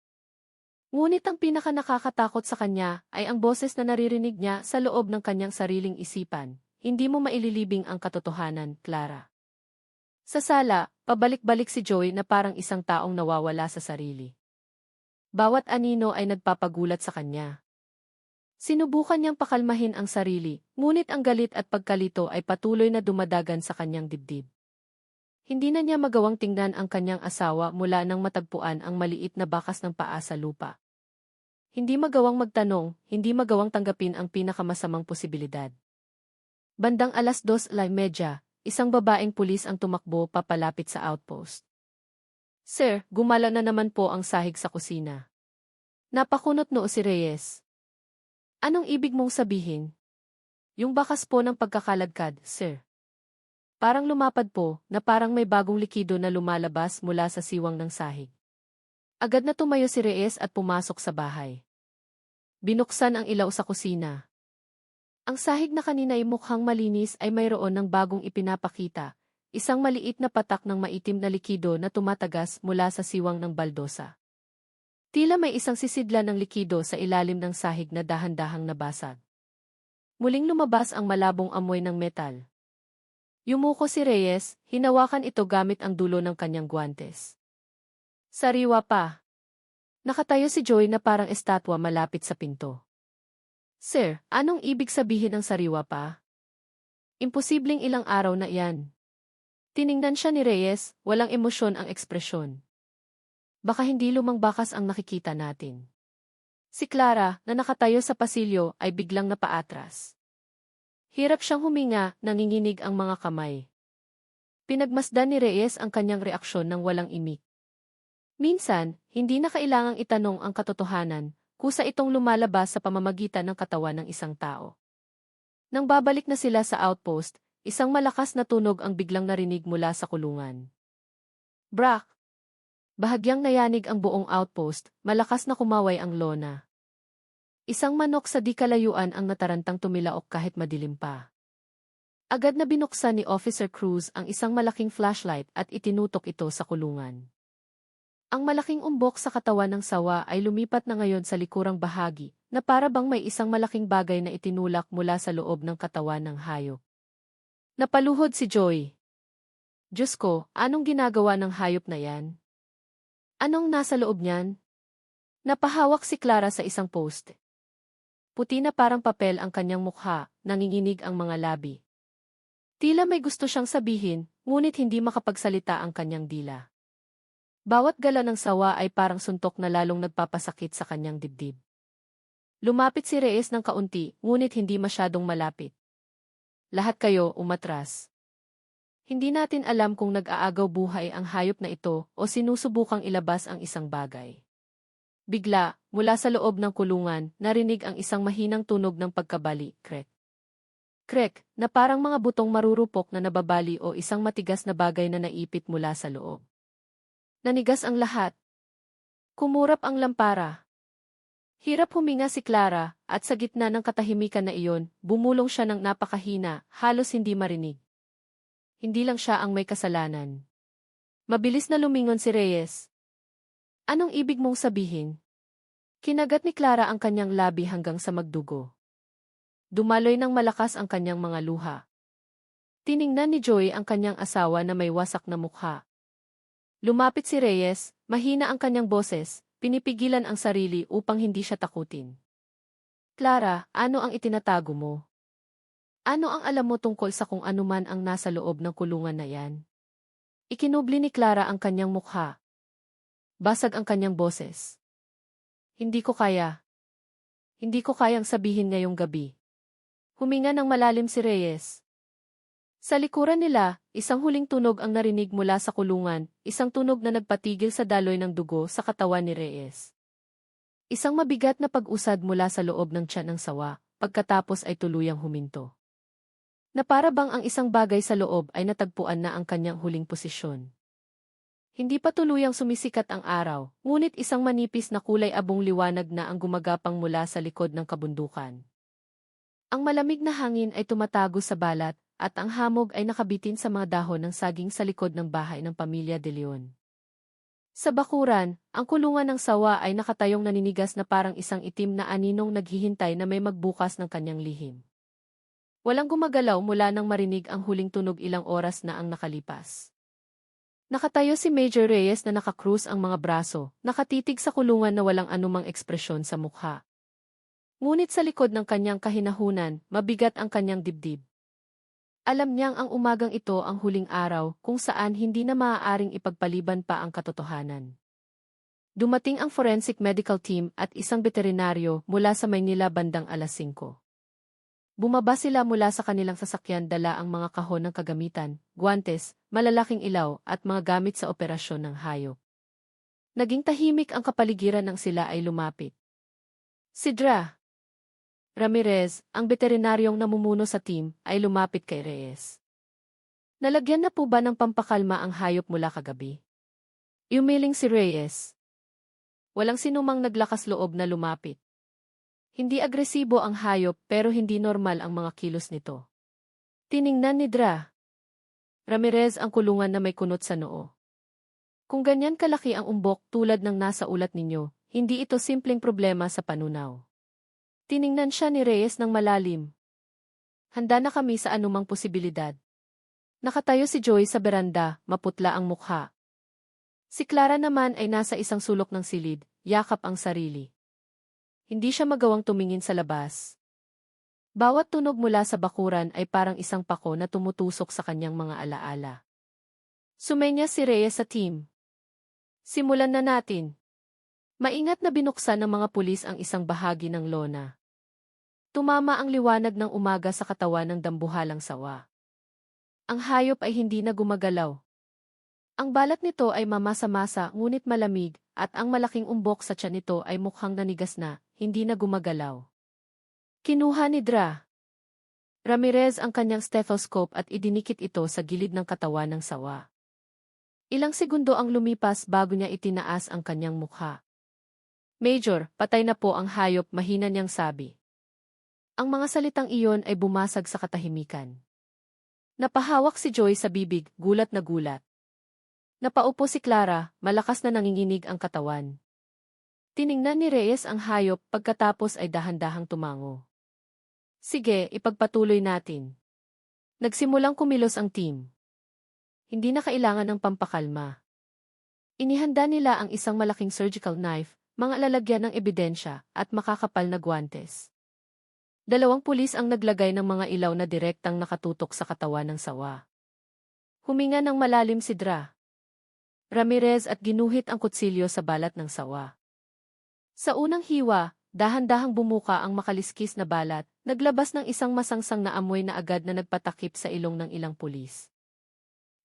Ngunit ang pinaka-nakakatakot sa kanya ay ang boses na naririnig niya sa loob ng kanyang sariling isipan. Hindi mo maililibing ang katotohanan, Clara. Sa sala, pabalik-balik si Joey na parang isang taong nawawala sa sarili. Bawat anino ay nagpapagulat sa kanya. Sinubukan niyang pakalmahin ang sarili, ngunit ang galit at pagkalito ay patuloy na dumadagan sa kanyang dibdib. Hindi na niya magawang tingnan ang kanyang asawa mula nang matagpuan ang maliit na bakas ng paa sa lupa. Hindi magawang magtanong, hindi magawang tanggapin ang pinakamasamang posibilidad. Bandang 2:30, isang babaeng pulis ang tumakbo papalapit sa outpost. Sir, gumalaw na naman po ang sahig sa kusina. Napakunot noo si Reyes. Anong ibig mong sabihin? Yung bakas po ng pagkakaladkad, sir. Parang lumapad po, na parang may bagong likido na lumalabas mula sa siwang ng sahig. Agad na tumayo si Reyes at pumasok sa bahay. Binuksan ang ilaw sa kusina. Ang sahig na kanina ay mukhang malinis ay mayroon ng bagong ipinapakita, isang maliit na patak ng maitim na likido na tumatagas mula sa siwang ng baldosa. Tila may isang sisidla ng likido sa ilalim ng sahig na dahan-dahang nabasag. Muling lumabas ang malabong amoy ng metal. Yumuko si Reyes, hinawakan ito gamit ang dulo ng kanyang guwantes. Sariwa pa. Nakatayo si Joy na parang estatwa malapit sa pinto. Sir, anong ibig sabihin ng sariwa pa? Imposibleng ilang araw na iyan. Tiningnan siya ni Reyes, walang emosyon ang ekspresyon. Baka hindi lumang bakas ang nakikita natin. Si Clara, na nakatayo sa pasilyo, ay biglang napaatras. Hirap siyang huminga, nanginginig ang mga kamay. Pinagmasdan ni Reyes ang kanyang reaksyon ng walang imik. Minsan, hindi na kailangang itanong ang katotohanan, kusa itong lumalabas sa pamamagitan ng katawan ng isang tao. Nang babalik na sila sa outpost, isang malakas na tunog ang biglang narinig mula sa kulungan. Brak! Bahagyang nayanig ang buong outpost, malakas na kumaway ang lona. Isang manok sa di kalayuan ang natarantang tumilaok kahit madilim pa. Agad na binuksan ni Officer Cruz ang isang malaking flashlight at itinutok ito sa kulungan. Ang malaking umbok sa katawan ng sawa ay lumipat na ngayon sa likurang bahagi, na para bang may isang malaking bagay na itinulak mula sa loob ng katawan ng hayop. Napaluhod si Joy. Diyos ko, anong ginagawa ng hayop na yan? Anong nasa loob niyan? Napahawak si Clara sa isang post. Puti na parang papel ang kanyang mukha, nanginginig ang mga labi. Tila may gusto siyang sabihin, ngunit hindi makapagsalita ang kanyang dila. Bawat gala ng sawa ay parang suntok na lalong nagpapasakit sa kanyang dibdib. Lumapit si Reyes ng kaunti, ngunit hindi masyadong malapit. Lahat kayo umatras. Hindi natin alam kung nag-aagaw buhay ang hayop na ito o sinusubukang ilabas ang isang bagay. Bigla, mula sa loob ng kulungan, narinig ang isang mahinang tunog ng pagkabali, krek. Krek, na parang mga butong marurupok na nababali o isang matigas na bagay na naipit mula sa loob. Nanigas ang lahat. Kumurap ang lampara. Hirap huminga si Clara, at sa gitna ng katahimikan na iyon, bumulong siya ng napakahina, halos hindi marinig. Hindi lang siya ang may kasalanan. Mabilis na lumingon si Reyes. Anong ibig mong sabihin? Kinagat ni Clara ang kanyang labi hanggang sa magdugo. Dumaloy ng malakas ang kanyang mga luha. Tiningnan ni Joy ang kanyang asawa na may wasak na mukha. Lumapit si Reyes, mahina ang kanyang boses, pinipigilan ang sarili upang hindi siya takutin. Clara, ano ang itinatago mo? Ano ang alam mo tungkol sa kung anuman ang nasa loob ng kulungan na yan? Ikinubli ni Clara ang kanyang mukha. Basag ang kanyang boses. Hindi ko kaya. Hindi ko kayang sabihin ngayong gabi. Huminga ng malalim si Reyes. Sa likuran nila, isang huling tunog ang narinig mula sa kulungan, isang tunog na nagpatigil sa daloy ng dugo sa katawan ni Reyes. Isang mabigat na pag-usad mula sa loob ng tiyan ng sawa, pagkatapos ay tuluyang huminto. Na para bang ang isang bagay sa loob ay natagpuan na ang kanyang huling posisyon. Hindi pa tuluyang sumisikat ang araw, ngunit isang manipis na kulay abong liwanag na ang gumagapang mula sa likod ng kabundukan. Ang malamig na hangin ay tumatago sa balat, at ang hamog ay nakabitin sa mga dahon ng saging sa likod ng bahay ng pamilya De Leon. Sa bakuran, ang kulungan ng sawa ay nakatayong naninigas na parang isang itim na aninong naghihintay na may magbukas ng kanyang lihim. Walang gumagalaw mula nang marinig ang huling tunog ilang oras na ang nakalipas. Nakatayo si Major Reyes na nakakrus ang mga braso, nakatitig sa kulungan na walang anumang ekspresyon sa mukha. Ngunit sa likod ng kanyang kahinahunan, mabigat ang kanyang dibdib. Alam niyang ang umagang ito ang huling araw kung saan hindi na maaaring ipagpaliban pa ang katotohanan. Dumating ang forensic medical team at isang veterinaryo mula sa Maynila bandang alas 5. Bumaba sila mula sa kanilang sasakyan dala ang mga kahon ng kagamitan, guwantes, malalaking ilaw at mga gamit sa operasyon ng hayop. Naging tahimik ang kapaligiran nang sila ay lumapit. Si Dra. Ramirez, ang veterinaryong namumuno sa team, ay lumapit kay Reyes. Nalagyan na po ba ng pampakalma ang hayop mula kagabi? Umiling si Reyes. Walang sinumang naglakas loob na lumapit. Hindi agresibo ang hayop pero hindi normal ang mga kilos nito. Tiningnan ni Dra. Ramirez ang kulungan na may kunot sa noo. Kung ganyan kalaki ang umbok tulad ng nasa ulat ninyo, hindi ito simpleng problema sa panunaw. Tiningnan siya ni Reyes ng malalim. Handa na kami sa anumang posibilidad. Nakatayo si Joy sa beranda, maputla ang mukha. Si Clara naman ay nasa isang sulok ng silid, yakap ang sarili. Hindi siya magawang tumingin sa labas. Bawat tunog mula sa bakuran ay parang isang pako na tumutusok sa kanyang mga alaala. Sumenya si Reyes sa team. Simulan na natin. Maingat na binuksan ng mga pulis ang isang bahagi ng lona. Tumama ang liwanag ng umaga sa katawan ng dambuhalang sawa. Ang hayop ay hindi na gumagalaw. Ang balat nito ay mamasa-masa ngunit malamig at ang malaking umbok sa tiyan nito ay mukhang nanigas na, hindi na gumagalaw. Kinuha ni Dra. Ramirez ang kanyang stethoscope at idinikit ito sa gilid ng katawan ng sawa. Ilang segundo ang lumipas bago niya itinaas ang kanyang mukha. Major, patay na po ang hayop, mahina niyang sabi. Ang mga salitang iyon ay bumasag sa katahimikan. Napahawak si Joy sa bibig, gulat na gulat. Napaupo si Clara, malakas na nanginginig ang katawan. Tiningnan ni Reyes ang hayop pagkatapos ay dahan-dahang tumango. Sige, ipagpatuloy natin. Nagsimulang kumilos ang team. Hindi na kailangan ng pampakalma. Inihanda nila ang isang malaking surgical knife, mga lalagyan ng ebidensya, at makakapal na guwantes. 2 pulis ang naglagay ng mga ilaw na direktang nakatutok sa katawan ng sawa. Huminga ng malalim si Dra. Ramirez at ginuhit ang kutsilyo sa balat ng sawa. Sa unang hiwa, dahan-dahang bumuka ang makaliskis na balat, naglabas ng isang masangsang na amoy na agad na nagpatakip sa ilong ng ilang pulis.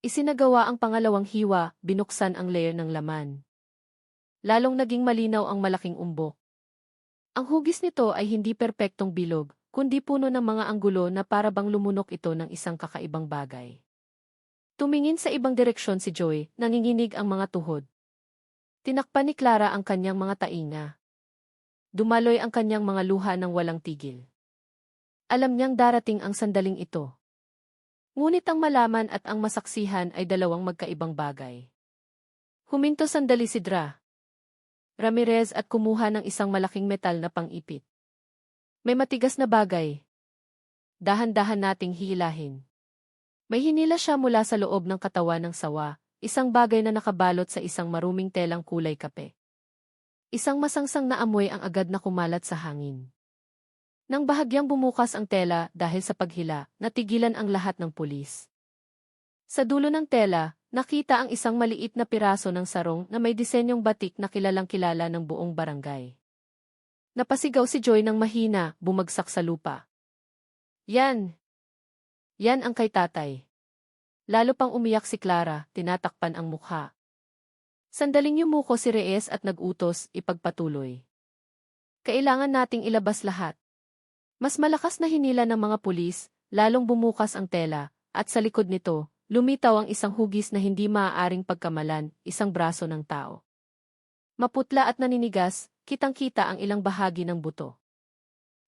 Isinagawa ang pangalawang hiwa, binuksan ang layer ng laman. Lalong naging malinaw ang malaking umbok. Ang hugis nito ay hindi perpektong bilog, kundi puno ng mga anggulo na para bang lumunok ito ng isang kakaibang bagay. Tumingin sa ibang direksyon si Joy, nanginginig ang mga tuhod. Tinakpan ni Clara ang kanyang mga tainga. Dumaloy ang kanyang mga luha ng walang tigil. Alam niyang darating ang sandaling ito. Ngunit ang malaman at ang masaksihan ay 2 magkaibang bagay. Huminto sandali si Ramirez at kumuha ng isang malaking metal na pang-ipit. May matigas na bagay. Dahan-dahan nating hilahin. May hinila siya mula sa loob ng katawan ng sawa, isang bagay na nakabalot sa isang maruming telang kulay kape. Isang masangsang na amoy ang agad na kumalat sa hangin. Nang bahagyang bumukas ang tela dahil sa paghila, natigilan ang lahat ng pulis. Sa dulo ng tela, nakita ang isang maliit na piraso ng sarong na may disenyong batik na kilalang-kilala ng buong barangay. Napasigaw si Joy ng mahina, bumagsak sa lupa. Yan! Yan ang kay tatay. Lalo pang umiyak si Clara, tinatakpan ang mukha. Sandaling yumuko si Reyes at nag-utos, ipagpatuloy. Kailangan nating ilabas lahat. Mas malakas na hinila ng mga pulis, lalong bumukas ang tela, at sa likod nito, lumitaw ang isang hugis na hindi maaaring pagkamalan, isang braso ng tao. Maputla at naninigas, kitang-kita ang ilang bahagi ng buto.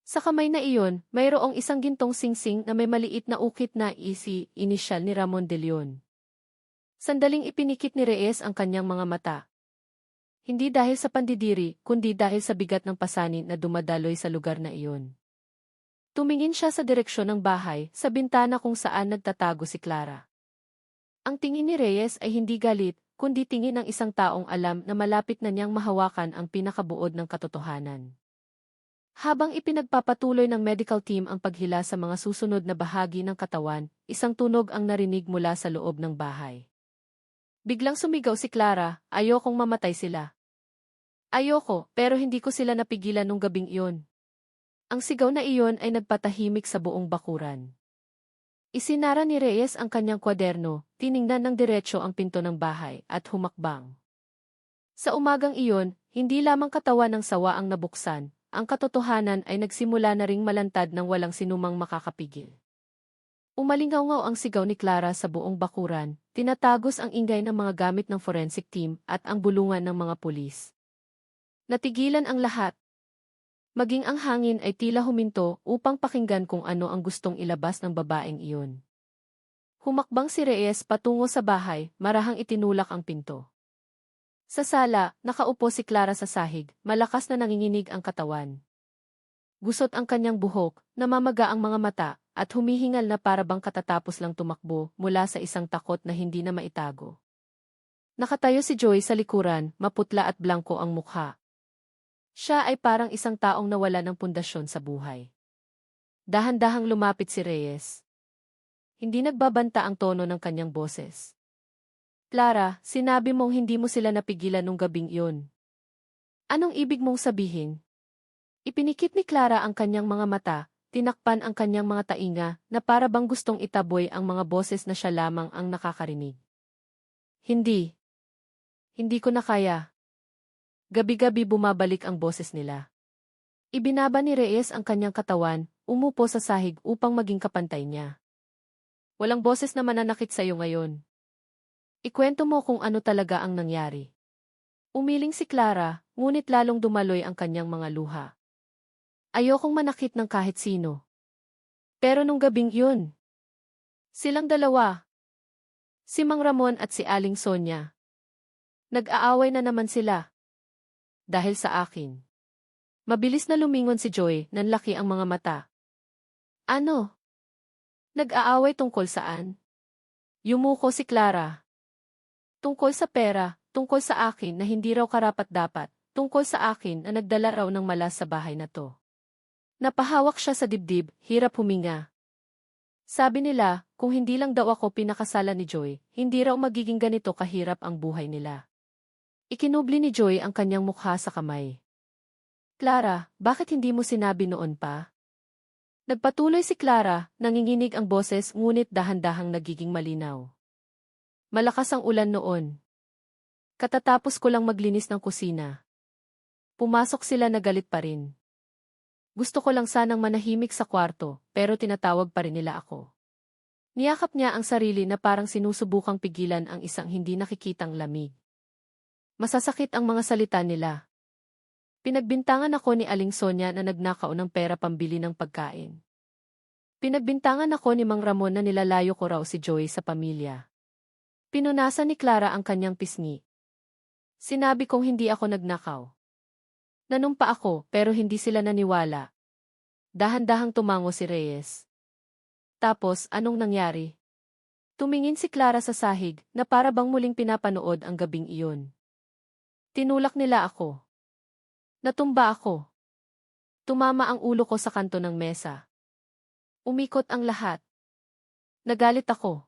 Sa kamay na iyon, mayroong isang gintong singsing na may maliit na ukit na inisyal ni Ramon de Leon. Sandaling ipinikit ni Reyes ang kanyang mga mata. Hindi dahil sa pandidiri, kundi dahil sa bigat ng pasanin na dumadaloy sa lugar na iyon. Tumingin siya sa direksyon ng bahay, sa bintana kung saan nagtatago si Clara. Ang tingin ni Reyes ay hindi galit, kundi tingin ng isang taong alam na malapit na niyang mahawakan ang pinakabuod ng katotohanan. Habang ipinagpapatuloy ng medical team ang paghila sa mga susunod na bahagi ng katawan, isang tunog ang narinig mula sa loob ng bahay. Biglang sumigaw si Clara, ayokong mamatay sila. Ayoko, pero hindi ko sila napigilan nung gabing iyon. Ang sigaw na iyon ay nagpatahimik sa buong bakuran. Isinara ni Reyes ang kanyang kwaderno, tiningnan ng diretsyo ang pinto ng bahay, at humakbang. Sa umagang iyon, hindi lamang katawan ng sawa ang nabuksan, ang katotohanan ay nagsimula na ring malantad ng walang sinumang makakapigil. Umalingaw-ngaw ang sigaw ni Clara sa buong bakuran, tinatagos ang ingay ng mga gamit ng forensic team at ang bulungan ng mga pulis. Natigilan ang lahat. Maging ang hangin ay tila huminto upang pakinggan kung ano ang gustong ilabas ng babaeng iyon. Humakbang si Reyes patungo sa bahay, marahang itinulak ang pinto. Sa sala, nakaupo si Clara sa sahig, malakas na nanginginig ang katawan. Gusot ang kanyang buhok, namamaga ang mga mata, at humihingal na para bang katatapos lang tumakbo mula sa isang takot na hindi na maitago. Nakatayo si Joy sa likuran, maputla at blangko ang mukha. Siya ay parang isang taong nawala ng pundasyon sa buhay. Dahan-dahang lumapit si Reyes. Hindi nagbabanta ang tono ng kanyang boses. Clara, sinabi mong hindi mo sila napigilan nung gabing iyon. Anong ibig mong sabihin? Ipinikit ni Clara ang kanyang mga mata, tinakpan ang kanyang mga tainga na para bang gustong itaboy ang mga boses na siya lamang ang nakakarinig. Hindi. Hindi ko na kaya. Gabi-gabi bumabalik ang boses nila. Ibinaba ni Reyes ang kanyang katawan, umupo sa sahig upang maging kapantay niya. Walang boses na mananakit sa iyo ngayon. Ikwento mo kung ano talaga ang nangyari. Umiling si Clara, ngunit lalong dumaloy ang kanyang mga luha. Ayokong manakit ng kahit sino. Pero nung gabing yun, silang dalawa, si Mang Ramon at si Aling Sonia, nag-aaway na naman sila. Dahil sa akin. Mabilis na lumingon si Joy, nanlaki ang mga mata. Ano? Nag-aaway tungkol saan? Yumuko si Clara. Tungkol sa pera, tungkol sa akin na hindi raw karapat-dapat, tungkol sa akin na nagdala raw ng malas sa bahay na to. Napahawak siya sa dibdib, hirap huminga. Sabi nila, kung hindi lang daw ako pinakasala ni Joy, hindi raw magiging ganito kahirap ang buhay nila. Ikinubli ni Joy ang kanyang mukha sa kamay. Clara, bakit hindi mo sinabi noon pa? Nagpatuloy si Clara, nanginginig ang boses ngunit dahan-dahang nagiging malinaw. Malakas ang ulan noon. Katatapos ko lang maglinis ng kusina. Pumasok sila na galit pa rin. Gusto ko lang sanang manahimik sa kwarto, pero tinatawag pa rin nila ako. Niyakap niya ang sarili na parang sinusubukang pigilan ang isang hindi nakikitang lamig. Masasakit ang mga salita nila. Pinagbintangan ako ni Aling Sonia na nagnakaw ng pera pambili ng pagkain. Pinagbintangan ako ni Mang Ramon na nilalayo ko raw si Joy sa pamilya. Pinunasan ni Clara ang kanyang pisngi. Sinabi kong hindi ako nagnakaw. Nanumpa ako pero hindi sila naniwala. Dahan-dahang tumango si Reyes. Tapos, anong nangyari? Tumingin si Clara sa sahig na para bang muling pinapanood ang gabing iyon. Tinulak nila ako. Natumba ako. Tumama ang ulo ko sa kanto ng mesa. Umikot ang lahat. Nagalit ako.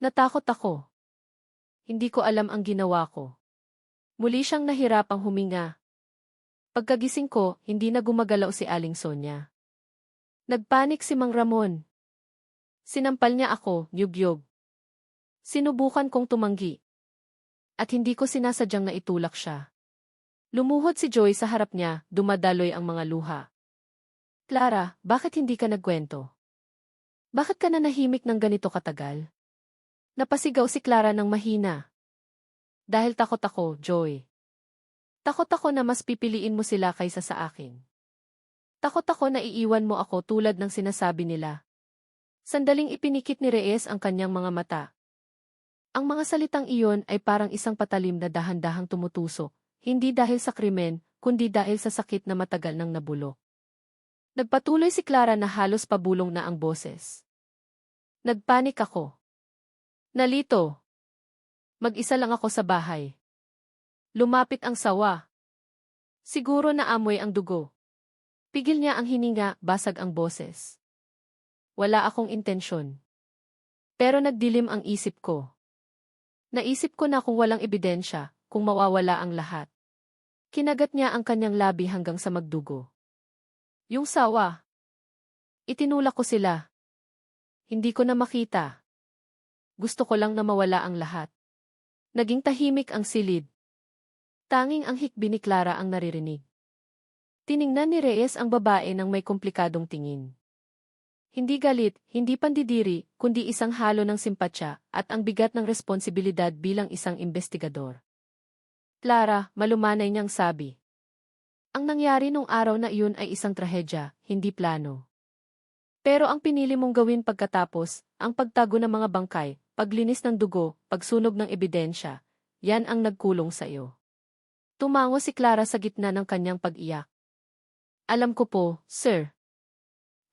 Natakot ako. Hindi ko alam ang ginawa ko. Muli siyang nahirapang huminga. Pagkagising ko, hindi na gumagalaw si Aling Sonia. Nagpanik si Mang Ramon. Sinampal niya ako, yugyog. Sinubukan kong tumanggi. At hindi ko sinasadyang naitulak siya. Lumuhod si Joy sa harap niya, dumadaloy ang mga luha. Clara, bakit hindi ka nagkwento? Bakit ka nanahimik ng ganito katagal? Napasigaw si Clara ng mahina. Dahil takot ako, Joy. Takot ako na mas pipiliin mo sila kaysa sa akin. Takot ako na iiwan mo ako tulad ng sinasabi nila. Sandaling ipinikit ni Reyes ang kanyang mga mata. Ang mga salitang iyon ay parang isang patalim na dahan-dahang tumutusok, hindi dahil sa krimen, kundi dahil sa sakit na matagal nang nabulok. Nagpatuloy si Clara na halos pabulong na ang boses. Nagpanik ako. Nalito. Mag-isa lang ako sa bahay. Lumapit ang sawa. Siguro naamoy ang dugo. Pigil niya ang hininga, basag ang boses. Wala akong intensyon. Pero nagdilim ang isip ko. Naisip ko na kung walang ebidensya, kung mawawala ang lahat. Kinagat niya ang kanyang labi hanggang sa magdugo. Yung sawa. Itinulak ko sila. Hindi ko na makita. Gusto ko lang na mawala ang lahat. Naging tahimik ang silid. Tanging ang hikbi ni Clara ang naririnig. Tiningnan ni Reyes ang babae ng may komplikadong tingin. Hindi galit, hindi pandidiri, kundi isang halo ng simpatsya at ang bigat ng responsibilidad bilang isang investigador. Clara, malumanay niyang sabi. Ang nangyari nung araw na iyon ay isang trahedya, hindi plano. Pero ang pinili mong gawin pagkatapos, ang pagtago ng mga bangkay, paglinis ng dugo, pagsunog ng ebidensya, yan ang nagkulong sa iyo. Tumango si Clara sa gitna ng kanyang pag-iyak. Alam ko po, sir.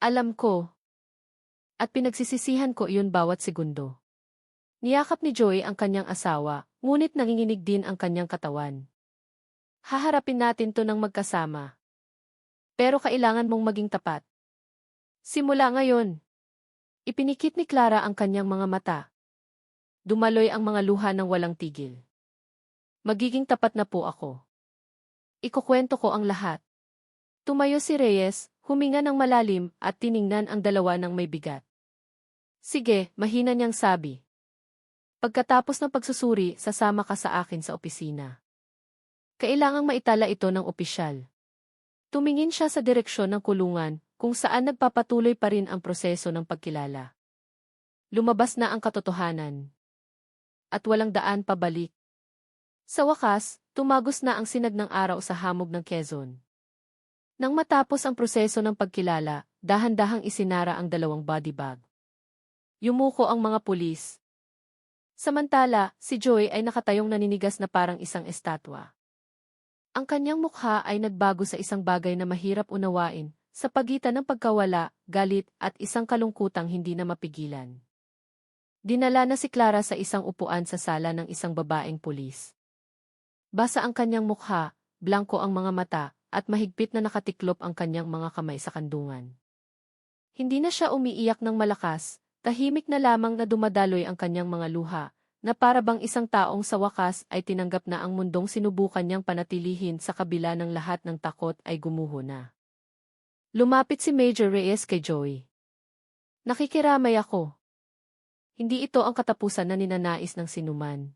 Alam ko. At pinagsisisihan ko iyon bawat segundo. Niyakap ni Joy ang kanyang asawa, ngunit nanginginig din ang kanyang katawan. Haharapin natin to ng magkasama. Pero kailangan mong maging tapat. Simula ngayon. Ipinikit ni Clara ang kanyang mga mata. Dumaloy ang mga luha ng walang tigil. Magiging tapat na po ako. Ikukwento ko ang lahat. Tumayo si Reyes, huminga ng malalim at tiningnan ang dalawa ng may bigat. Sige, mahina niyang sabi. Pagkatapos ng pagsusuri, sasama ka sa akin sa opisina. Kailangang maitala ito ng opisyal. Tumingin siya sa direksyon ng kulungan, kung saan nagpapatuloy pa rin ang proseso ng pagkilala. Lumabas na ang katotohanan. At walang daan pabalik. Sa wakas, tumagos na ang sinag ng araw sa hamog ng Quezon. Nang matapos ang proseso ng pagkilala, dahan-dahang isinara ang dalawang body bag. Yumuko ang mga pulis. Samantala, si Joy ay nakatayong naninigas na parang isang estatwa. Ang kanyang mukha ay nagbago sa isang bagay na mahirap unawain, sa pagitan ng pagkawala, galit at isang kalungkutang hindi na mapigilan. Dinala na si Clara sa isang upuan sa sala ng isang babaeng pulis. Basa ang kanyang mukha, blanko ang mga mata, at mahigpit na nakatiklop ang kanyang mga kamay sa kandungan. Hindi na siya umiiyak ng malakas, tahimik na lamang na dumadaloy ang kanyang mga luha, na para bang isang taong sa wakas ay tinanggap na ang mundong sinubukan niyang panatilihin sa kabila ng lahat ng takot ay gumuho na. Lumapit si Major Reyes kay Joy. Nakikiramay ako. Hindi ito ang katapusan na ninanais ng sinuman.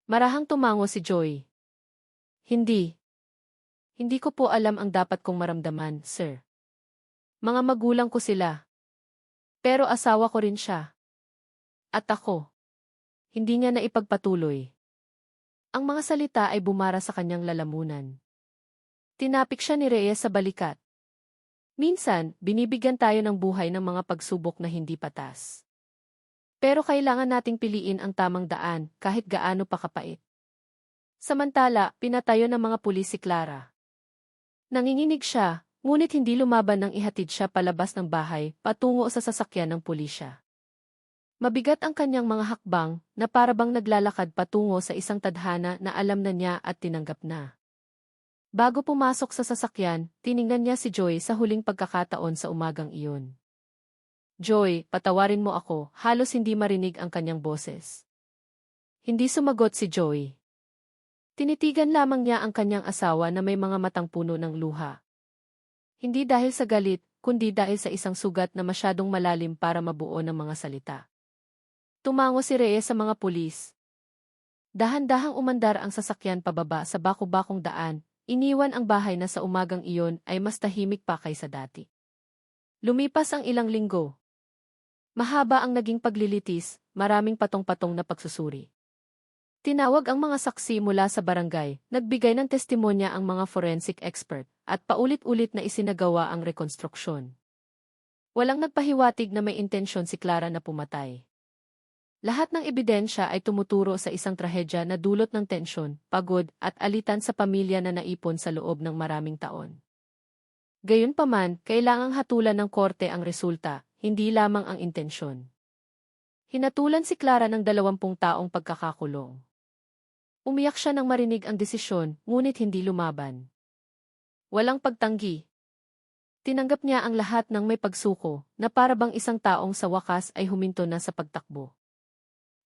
Marahang tumango si Joy. Hindi. Hindi ko po alam ang dapat kong maramdaman, sir. Mga magulang ko sila. Pero asawa ko rin siya. At ako. Hindi niya na ipagpatuloy. Ang mga salita ay bumara sa kanyang lalamunan. Tinapik siya ni Reyes sa balikat. Minsan, binibigyan tayo ng buhay ng mga pagsubok na hindi patas. Pero kailangan nating piliin ang tamang daan kahit gaano pa kapait. Samantala, pinatayo ng mga pulis si Clara. Nanginginig siya, ngunit hindi lumaban nang ihatid siya palabas ng bahay patungo sa sasakyan ng pulisya. Mabigat ang kanyang mga hakbang na parabang naglalakad patungo sa isang tadhana na alam na niya at tinanggap na. Bago pumasok sa sasakyan, tiningnan niya si Joy sa huling pagkakataon sa umagang iyon. Joy, patawarin mo ako, halos hindi marinig ang kanyang boses. Hindi sumagot si Joy. Tinitigan lamang niya ang kanyang asawa na may mga matang puno ng luha. Hindi dahil sa galit, kundi dahil sa isang sugat na masyadong malalim para mabuo ng mga salita. Tumango si Reyes sa mga pulis. Dahan-dahang umandar ang sasakyan pababa sa baku-bakong daan, iniwan ang bahay na sa umagang iyon ay mas tahimik pa kaysa dati. Lumipas ang ilang linggo. Mahaba ang naging paglilitis, maraming patong-patong na pagsusuri. Tinawag ang mga saksi mula sa barangay, nagbigay ng testimonya ang mga forensic expert, at paulit-ulit na isinagawa ang rekonstruksyon. Walang nagpahiwatig na may intensyon si Clara na pumatay. Lahat ng ebidensya ay tumuturo sa isang trahedya na dulot ng tensyon, pagod, at alitan sa pamilya na naipon sa loob ng maraming taon. Gayunpaman, kailangang hatulan ng korte ang resulta, hindi lamang ang intensyon. Hinatulan si Clara ng 20 taong pagkakakulong. Umiyak siya nang marinig ang desisyon, ngunit hindi lumaban. Walang pagtanggi. Tinanggap niya ang lahat ng may pagsuko, na parabang isang taong sa wakas ay huminto na sa pagtakbo.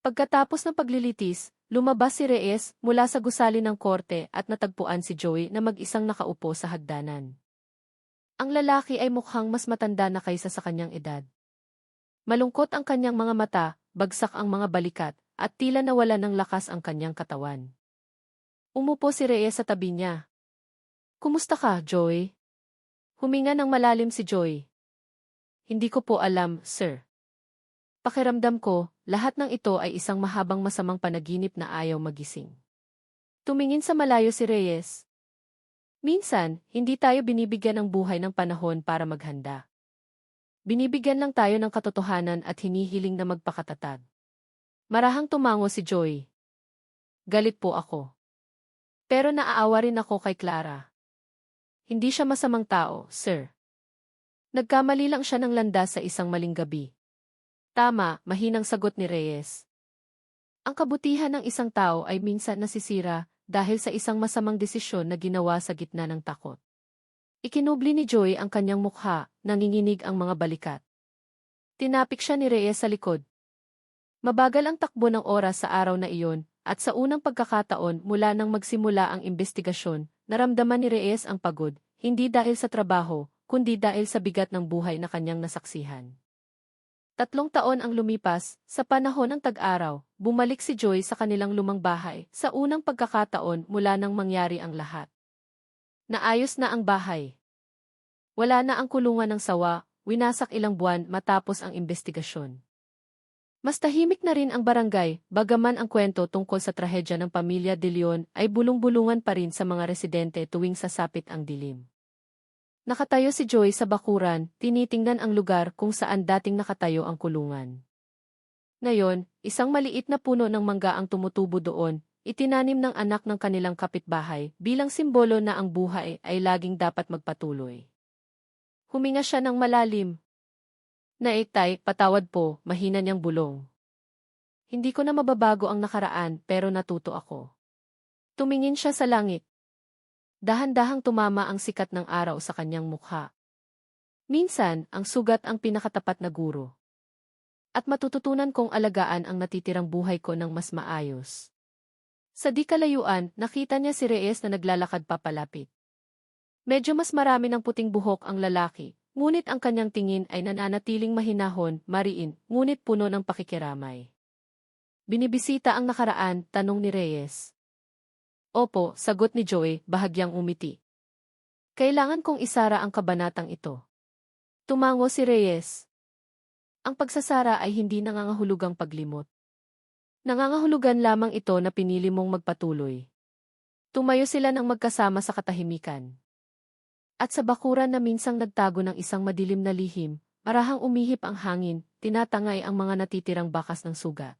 Pagkatapos ng paglilitis, lumabas si Reyes mula sa gusali ng korte at natagpuan si Joy na mag-isang nakaupo sa hagdanan. Ang lalaki ay mukhang mas matanda na kaysa sa kanyang edad. Malungkot ang kanyang mga mata, bagsak ang mga balikat, at tila nawala ng lakas ang kanyang katawan. Umupo si Reyes sa tabi niya. "Kumusta ka, Joy?" Huminga ng malalim si Joy. "Hindi ko po alam, sir. Pakiramdam ko, lahat ng ito ay isang mahabang masamang panaginip na ayaw magising." Tumingin sa malayo si Reyes. Minsan, hindi tayo binibigyan ng buhay ng panahon para maghanda. Binibigyan lang tayo ng katotohanan at hinihiling na magpakatatag. Marahang tumango si Joy. "Galit po ako. Pero naaawa rin ako kay Clara. Hindi siya masamang tao, sir. Nagkamali lang siya ng landas sa isang maling gabi." "Tama," mahinang sagot ni Reyes. Ang kabutihan ng isang tao ay minsan nasisira dahil sa isang masamang desisyon na ginawa sa gitna ng takot. Ikinubli ni Joy ang kanyang mukha, nanginginig ang mga balikat. Tinapik siya ni Reyes sa likod. Mabagal ang takbo ng oras sa araw na iyon, at sa unang pagkakataon mula nang magsimula ang investigasyon, naramdaman ni Reyes ang pagod, hindi dahil sa trabaho, kundi dahil sa bigat ng buhay na kanyang nasaksihan. 3 taon ang lumipas, sa panahon ng tag-araw, bumalik si Joy sa kanilang lumang bahay, sa unang pagkakataon mula nang mangyari ang lahat. Naayos na ang bahay. Wala na ang kulungan ng sawa, winasak ilang buwan matapos ang investigasyon. Mas tahimik na rin ang barangay, bagaman ang kwento tungkol sa trahedya ng pamilya De Leon ay bulong-bulungan pa rin sa mga residente tuwing sasapit ang dilim. Nakatayo si Joy sa bakuran, tinitingnan ang lugar kung saan dating nakatayo ang kulungan. Ngayon, isang maliit na puno ng mangga ang tumutubo doon, itinanim ng anak ng kanilang kapitbahay bilang simbolo na ang buhay ay laging dapat magpatuloy. Huminga siya ng malalim. "Naitay, patawad po," mahina niyang bulong. "Hindi ko na mababago ang nakaraan pero natuto ako." Tumingin siya sa langit. Dahan-dahang tumama ang sikat ng araw sa kanyang mukha. Minsan, ang sugat ang pinakatapat na guro. At matututunan kong alagaan ang natitirang buhay ko ng mas maayos. Sa di kalayuan, nakita niya si Reyes na naglalakad papalapit. Medyo mas marami ng puting buhok ang lalaki, ngunit ang kanyang tingin ay nananatiling mahinahon, mariin, ngunit puno ng pakikiramay. "Binibisita ang nakaraan?" tanong ni Reyes. "Opo," sagot ni Joy, bahagyang umiti. "Kailangan kong isara ang kabanatang ito." Tumango si Reyes. Ang pagsasara ay hindi nangangahulugang paglimot. Nangangahulugan lamang ito na pinili mong magpatuloy. Tumayo sila ng magkasama sa katahimikan. At sa bakuran na minsang nagtago ng isang madilim na lihim, marahang umihip ang hangin, tinatangay ang mga natitirang bakas ng sugat.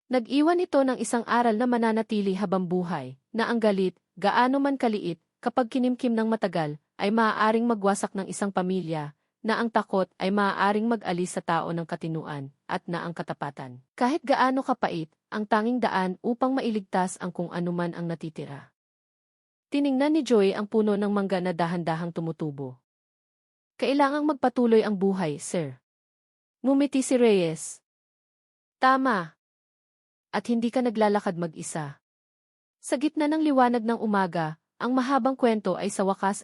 Nag-iwan ito ng isang aral na mananatili habang buhay, na ang galit, gaano man kaliit, kapag kinimkim ng matagal, ay maaaring magwasak ng isang pamilya, na ang takot ay maaaring mag-alis sa tao ng katinuan, at na ang katapatan. Kahit gaano kapait, ang tanging daan upang mailigtas ang kung anuman ang natitira. Tiningnan ni Joey ang puno ng mangga na dahan-dahang tumutubo. Kailangang magpatuloy ang buhay, sir. Ngumiti si Reyes. Tama. At hindi ka naglalakad mag-isa. Sa gitna ng liwanag ng umaga, ang mahabang kwento ay sa wakas